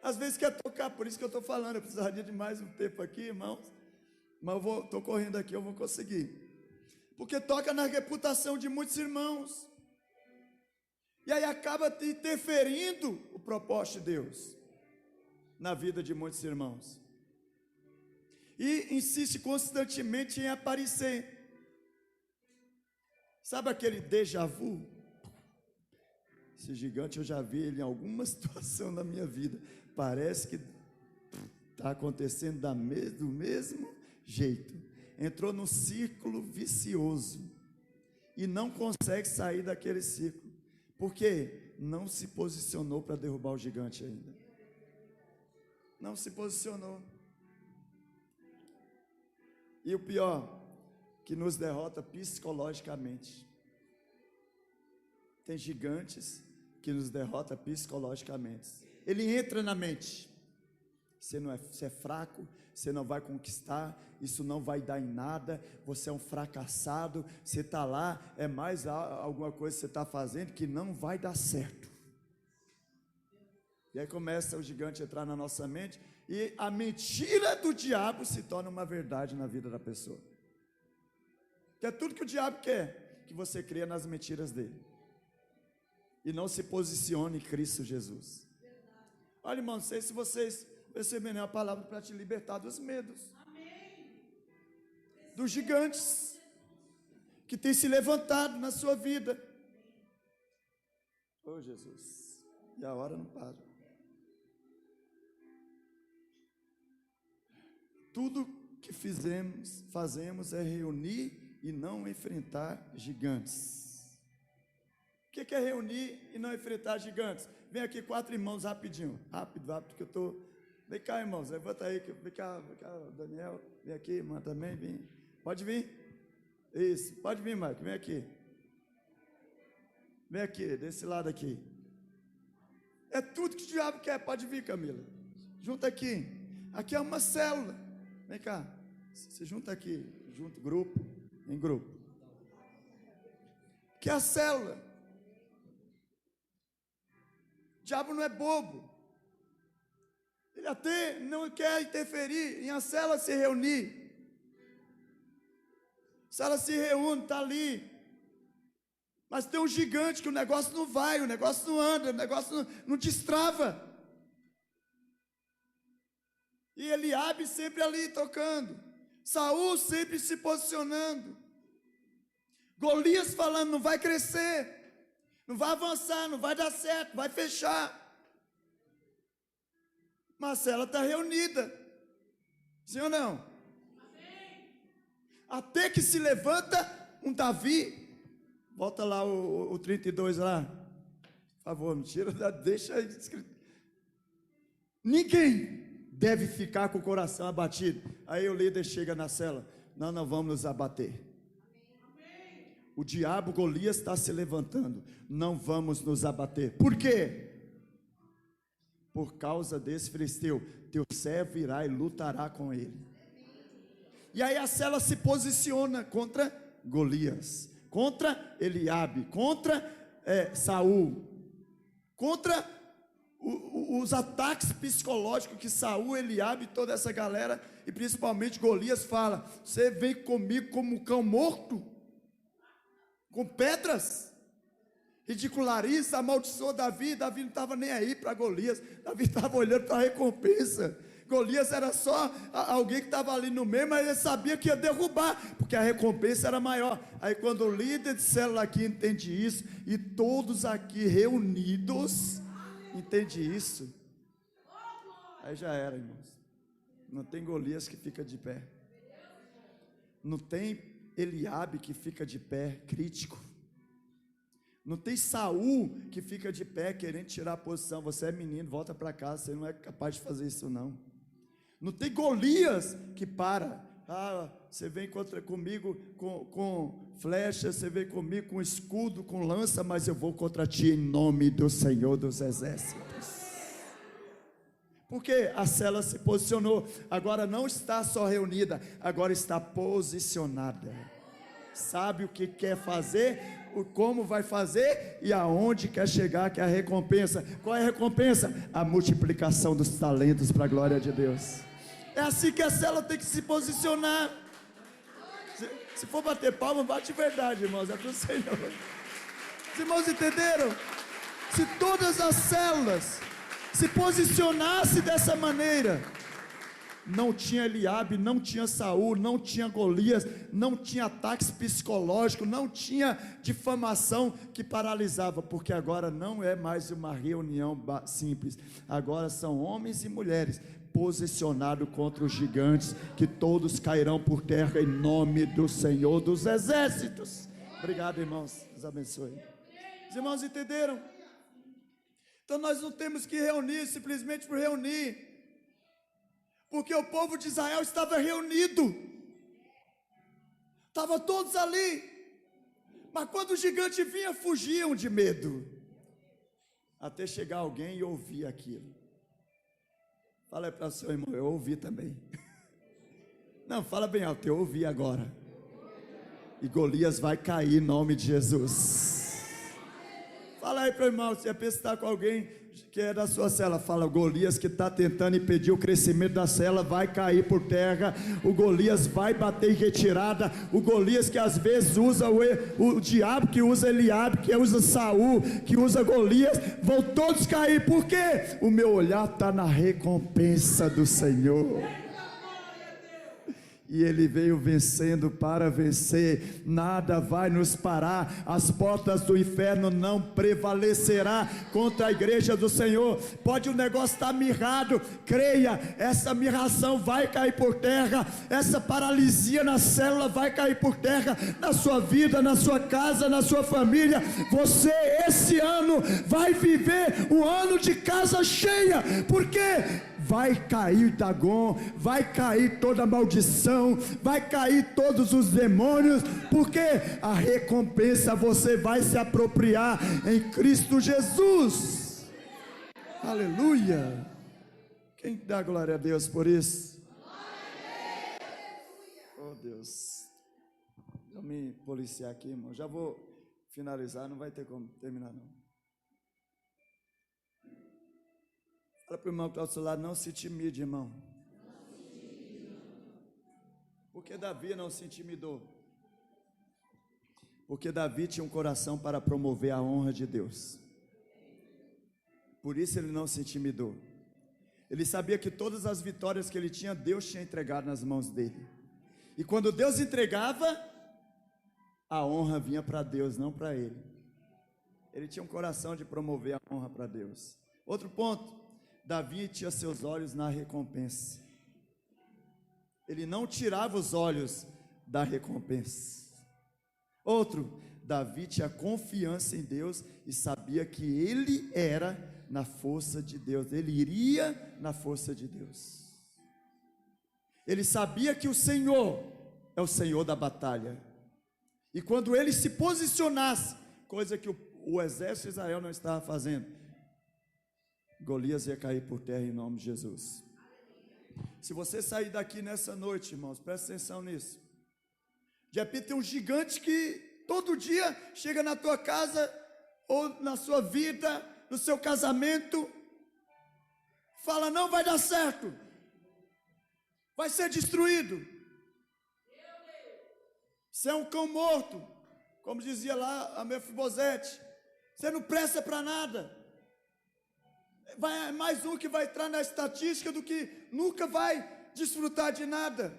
Às vezes quer tocar, por isso que eu estou falando. Eu precisaria de mais um tempo aqui, irmãos, mas eu estou correndo aqui, eu vou conseguir. Porque toca na reputação de muitos irmãos. E aí acaba interferindo o propósito de Deus na vida de muitos irmãos. E insiste constantemente em aparecer. Sabe aquele déjà vu? Esse gigante eu já vi ele em alguma situação na minha vida. Parece que está acontecendo do mesmo jeito. Entrou num círculo vicioso e não consegue sair daquele círculo, porque não se posicionou para derrubar o gigante ainda. Não se posicionou. E o pior, que nos derrota psicologicamente. Tem gigantes que nos derrota psicologicamente. Ele entra na mente. Você é fraco, você não vai conquistar, isso não vai dar em nada, você é um fracassado, você está lá, é mais alguma coisa que você está fazendo que não vai dar certo. E aí começa o gigante a entrar na nossa mente, e a mentira do diabo se torna uma verdade na vida da pessoa. Que é tudo que o diabo quer, que você creia nas mentiras dele, e não se posicione em Cristo Jesus. Olha, irmão, não sei se vocês receberem a palavra para te libertar dos medos. Amém. Dos gigantes que tem se levantado na sua vida. Oh, Jesus, e a hora não para. Tudo que fazemos é reunir e não enfrentar gigantes. O que é reunir e não enfrentar gigantes? Vem aqui 4 irmãos rapidinho, rápido, que eu estou Vem cá, irmãos, levanta aí, vem cá, Daniel, vem aqui, irmã também, vem. Pode vir. Isso, pode vir, Marco, vem aqui. Vem aqui, desse lado aqui. É tudo que o diabo quer, pode vir, Camila. Junta aqui. Aqui é uma célula. Vem cá, se junta aqui, junto, grupo, em grupo. Que é a célula. O diabo não é bobo. Ele até não quer interferir em a célula se reunir. Se ela se reúne, está ali. Mas tem um gigante que o negócio não vai, o negócio não anda, o negócio não destrava. E Eliabe sempre ali tocando. Saul sempre se posicionando. Golias falando, não vai crescer, não vai avançar, não vai dar certo, vai fechar. Marcela está reunida. Sim ou não? Amém. Até que se levanta um Davi. Volta lá o 32 lá. Por favor, me tira, deixa aí escrito. Ninguém deve ficar com o coração abatido. Aí o líder chega na cela. Não vamos nos abater. O diabo Golias está se levantando. Não vamos nos abater. Por quê? Por causa desse filisteu. Teu servo irá e lutará com ele. E aí a cela se posiciona contra Golias, contra Eliabe, contra Saul, contra os ataques psicológicos que Saul, Eliabe e toda essa galera, e principalmente Golias fala: você vem comigo como um cão morto, com pedras, ridiculariza, amaldiçoou Davi. Davi não estava nem aí para Golias, Davi estava olhando para a recompensa. Golias era só alguém que estava ali no meio, mas ele sabia que ia derrubar, porque a recompensa era maior. Aí quando o líder de célula aqui entende isso, e todos aqui reunidos entende isso, aí já era, irmãos. Não tem Golias que fica de pé, não tem Eliabe que fica de pé crítico, não tem Saul que fica de pé querendo tirar a posição. Você é menino, volta para casa, você não é capaz de fazer isso não. Não tem Golias que para. Você vem comigo com flecha, você vem comigo com escudo, com lança, mas eu vou contra ti em nome do Senhor dos Exércitos. Porque a cela se posicionou. Agora não está só reunida, agora está posicionada. Sabe o que quer fazer, como vai fazer e aonde quer chegar, que é a recompensa. Qual é a recompensa? A multiplicação dos talentos para a glória de Deus. É assim que a célula tem que se posicionar. Se for bater palma, bate verdade, irmãos, é para o Senhor. Os irmãos entenderam? Se todas as células se posicionassem dessa maneira, não tinha Eliabe, não tinha Saul, não tinha Golias, não tinha ataques psicológicos, não tinha difamação que paralisava, porque agora não é mais uma reunião simples, agora são homens e mulheres posicionados contra os gigantes, que todos cairão por terra em nome do Senhor dos Exércitos. Obrigado, irmãos, Deus abençoe. Os irmãos entenderam? Então nós não temos que reunir simplesmente por reunir, porque o povo de Israel estava reunido, estavam todos ali, mas quando o gigante vinha, fugiam de medo, até chegar alguém e ouvir aquilo. Fala aí para o seu irmão: eu ouvi também. Não, fala bem alto: eu ouvi agora. E Golias vai cair em nome de Jesus. Fala aí para o irmão, se você está com alguém que é da sua cela, fala: o Golias que está tentando impedir o crescimento da cela vai cair por terra. O Golias vai bater em retirada. O Golias que às vezes usa o diabo, que usa Eliabe, que usa Saul, que usa Golias, vão todos cair. Por quê? O meu olhar está na recompensa do Senhor. E ele veio vencendo para vencer. Nada vai nos parar. As portas do inferno não prevalecerá contra a igreja do Senhor. Pode o negócio estar mirrado, creia, essa mirração vai cair por terra. Essa paralisia na célula vai cair por terra, na sua vida, na sua casa, na sua família. Você esse ano vai viver um ano de casa cheia, porque vai cair Dagon, vai cair toda maldição, vai cair todos os demônios, porque a recompensa você vai se apropriar em Cristo Jesus. Aleluia. Quem dá glória a Deus por isso? Oh Deus, vou me policiar aqui, irmão. Já vou finalizar, não vai ter como terminar não. Fala para o irmão que está ao seu lado, não se intimide, irmão. Por que Davi não se intimidou? Porque Davi tinha um coração para promover a honra de Deus. Por isso ele não se intimidou. Ele sabia que todas as vitórias que ele tinha, Deus tinha entregado nas mãos dele. E quando Deus entregava, a honra vinha para Deus, não para ele. Ele tinha um coração de promover a honra para Deus. Outro ponto, Davi tinha seus olhos na recompensa. Ele não tirava os olhos da recompensa. Outro, Davi tinha confiança em Deus e sabia que ele era na força de Deus, ele iria na força de Deus. Ele sabia que o Senhor é o Senhor da batalha, e quando ele se posicionasse, coisa que o exército de Israel não estava fazendo, Golias ia cair por terra em nome de Jesus. Se você sair daqui nessa noite, irmãos, presta atenção nisso. De repente tem um gigante que todo dia chega na tua casa, ou na sua vida, no seu casamento, fala, não vai dar certo, vai ser destruído, você é um cão morto, como dizia lá a Mefibosete, você não presta para nada, é mais um que vai entrar na estatística do que nunca vai desfrutar de nada.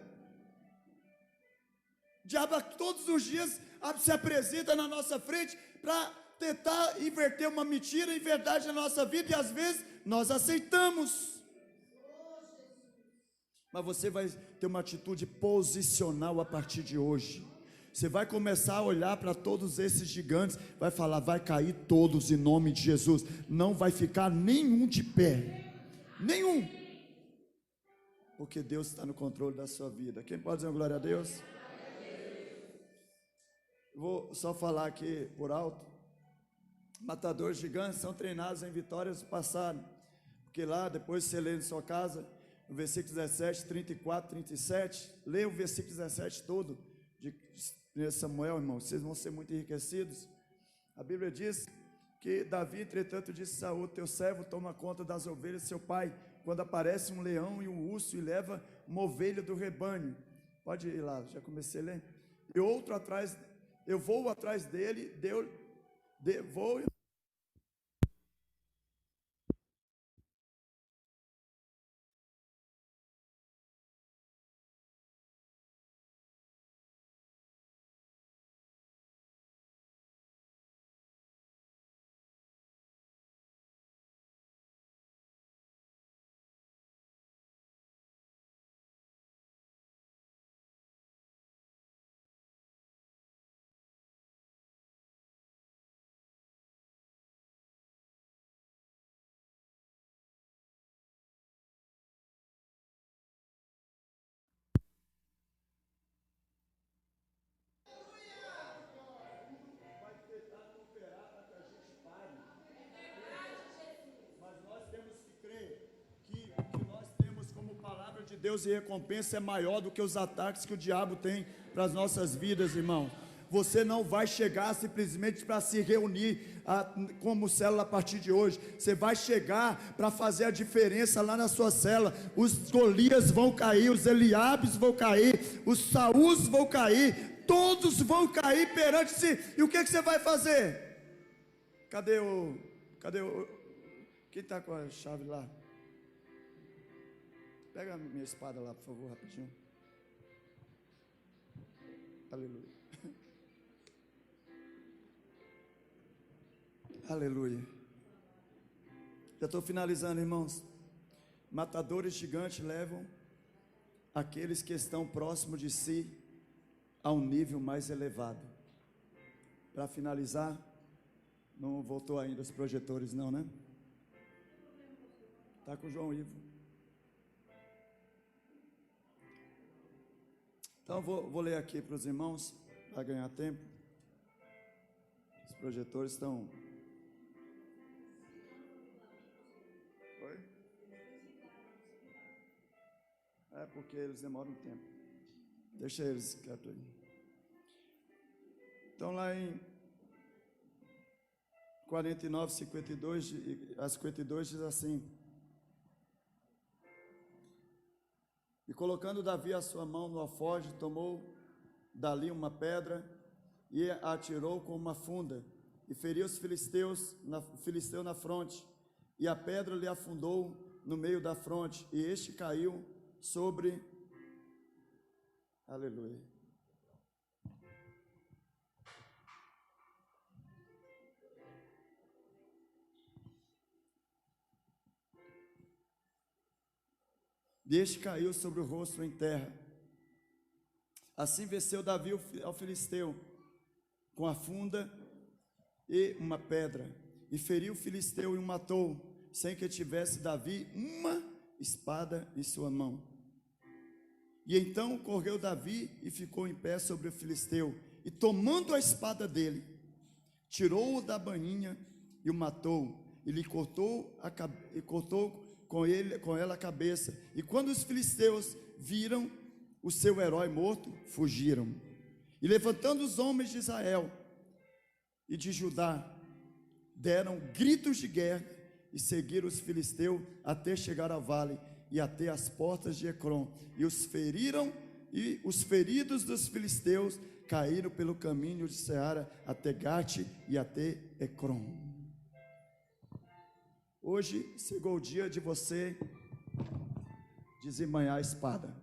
O diabo todos os dias se apresenta na nossa frente para tentar inverter uma mentira em verdade na nossa vida, e às vezes nós aceitamos. Mas você vai ter uma atitude posicional a partir de hoje. Você vai começar a olhar para todos esses gigantes, vai falar, vai cair todos em nome de Jesus, não vai ficar nenhum de pé, nenhum, porque Deus está no controle da sua vida. Quem pode dizer glória a Deus? Vou só falar aqui por alto. Matadores gigantes são treinados em vitórias do passado, porque lá depois você lê em sua casa, no versículo 17, 34, 37, lê o versículo 17 todo, de 1 Samuel, irmão, vocês vão ser muito enriquecidos. A Bíblia diz que Davi, entretanto, disse a Saul, teu servo toma conta das ovelhas de seu pai, quando aparece um leão e um urso e leva uma ovelha do rebanho. Pode ir lá, já comecei a ler. E outro atrás, eu vou atrás dele, vou. Deus e recompensa é maior do que os ataques que o diabo tem para as nossas vidas, irmão. Você não vai chegar simplesmente para se reunir como célula a partir de hoje. Você vai chegar para fazer a diferença lá na sua célula. Os Golias vão cair, os Eliabes vão cair, os Saús vão cair, todos vão cair perante si. E o que você vai fazer? Cadê o quem está com a chave lá? Pega a minha espada lá, por favor, rapidinho. Aleluia. Aleluia. Já estou finalizando, irmãos. Matadores gigantes levam aqueles que estão próximos de si a um nível mais elevado. Para finalizar, não voltou ainda os projetores não, né? Está com o João Ivo. Então vou ler aqui para os irmãos, para ganhar tempo. Os projetores estão... Oi? É porque eles demoram um tempo. Deixa eles quietos aí. Então lá em 49, 52, a 52 diz assim: e colocando Davi a sua mão no alforje, tomou dali uma pedra e a atirou com uma funda, e feriu os filisteu na fronte, e a pedra lhe afundou no meio da fronte, e este caiu sobre... Aleluia. E este caiu sobre o rosto em terra. Assim venceu Davi ao filisteu com a funda e uma pedra, e feriu o filisteu e o matou, sem que tivesse Davi uma espada em sua mão. E então correu Davi e ficou em pé sobre o filisteu, e tomando a espada dele, tirou-o da bainha e o matou, e lhe cortou com ela a cabeça. E quando os filisteus viram o seu herói morto, fugiram. E levantando os homens de Israel e de Judá, deram gritos de guerra e seguiram os filisteus até chegar ao vale e até as portas de Ecrom, e os feriram, e os feridos dos filisteus caíram pelo caminho de Seara até Gate e até Ecrom. Hoje chegou o dia de você desembanhar a espada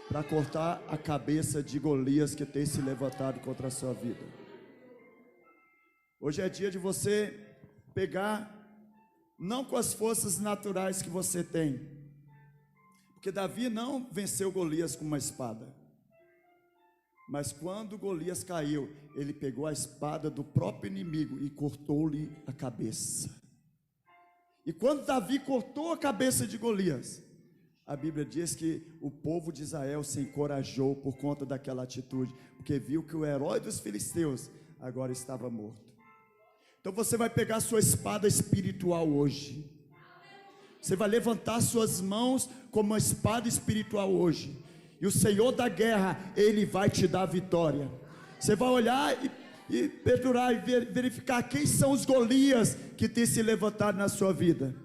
para cortar a cabeça de Golias que tem se levantado contra a sua vida. Hoje é dia de você pegar, não com as forças naturais que você tem, porque Davi não venceu Golias com uma espada, mas quando Golias caiu, ele pegou a espada do próprio inimigo e cortou-lhe a cabeça. E quando Davi cortou a cabeça de Golias, a Bíblia diz que o povo de Israel se encorajou por conta daquela atitude, porque viu que o herói dos filisteus agora estava morto. Então você vai pegar a sua espada espiritual hoje, você vai levantar suas mãos como uma espada espiritual hoje, e o Senhor da guerra, Ele vai te dar vitória. Você vai olhar e perdurar e verificar quem são os Golias que têm se levantado na sua vida.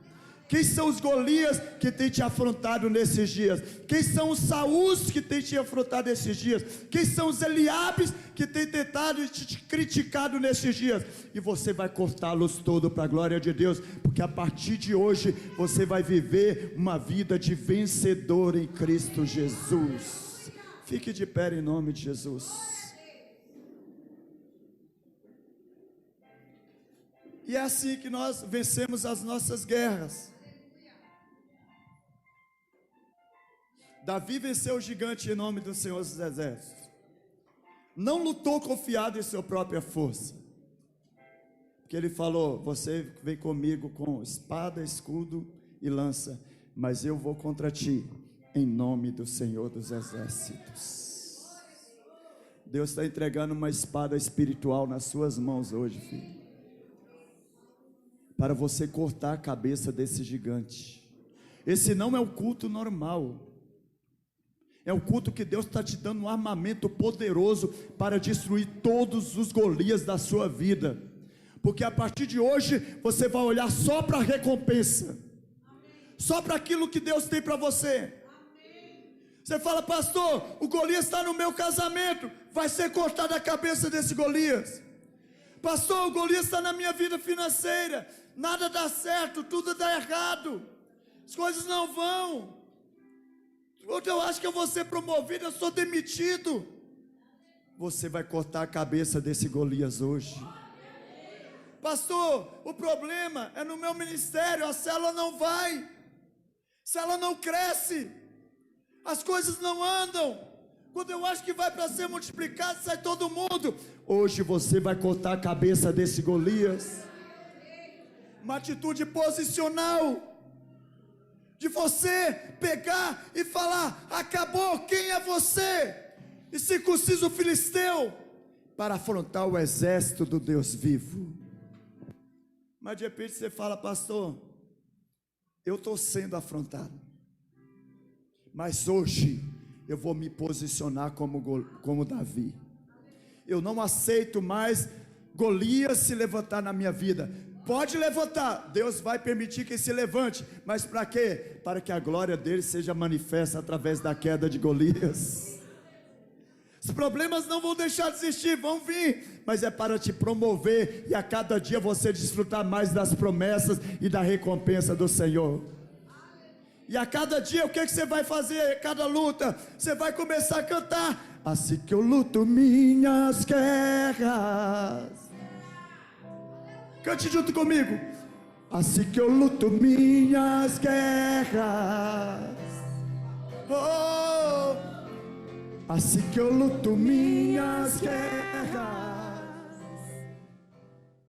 Quem são os Golias que têm te afrontado nesses dias? Quem são os Saús que têm te afrontado nesses dias? Quem são os Eliabes que têm tentado e te criticado nesses dias? E você vai cortá-los todos para a glória de Deus, porque a partir de hoje você vai viver uma vida de vencedor em Cristo Jesus. Fique de pé em nome de Jesus. E é assim que nós vencemos as nossas guerras. Davi venceu o gigante em nome do Senhor dos Exércitos. Não lutou confiado em sua própria força, porque ele falou: você vem comigo com espada, escudo e lança, mas eu vou contra ti em nome do Senhor dos Exércitos. Deus está entregando uma espada espiritual nas suas mãos hoje, filho, para você cortar a cabeça desse gigante. Esse não é o culto normal, é o culto que Deus está te dando um armamento poderoso para destruir todos os Golias da sua vida, porque a partir de hoje você vai olhar só para a recompensa, só para aquilo que Deus tem para você. Você fala: pastor, o Golias está no meu casamento, vai ser cortada a cabeça desse Golias. Pastor, o Golias está na minha vida financeira, nada dá certo, tudo dá errado, as coisas não vão. Eu acho que eu vou ser promovido, eu sou demitido. Você vai cortar a cabeça desse Golias hoje. Pastor, o problema é no meu ministério, a célula não vai, a célula não cresce, as coisas não andam. Quando eu acho que vai para ser multiplicado, sai todo mundo. Hoje você vai cortar a cabeça desse Golias. Uma atitude posicional, de você pegar e falar: acabou, quem é você? E circuncisa o filisteu para afrontar o exército do Deus vivo. Mas de repente você fala: pastor, eu estou sendo afrontado, mas hoje eu vou me posicionar como Davi. Eu não aceito mais Golias se levantar na minha vida. Pode levantar, Deus vai permitir que se levante, mas para quê? Para que a glória dele seja manifesta através da queda de Golias. Os problemas não vão deixar de existir, vão vir, mas é para te promover e a cada dia você desfrutar mais das promessas e da recompensa do Senhor. E a cada dia o que você vai fazer? Cada luta, você vai começar a cantar: assim que eu luto minhas guerras. Cante junto comigo. Assim que eu luto minhas guerras. Oh, assim que eu luto minhas guerras.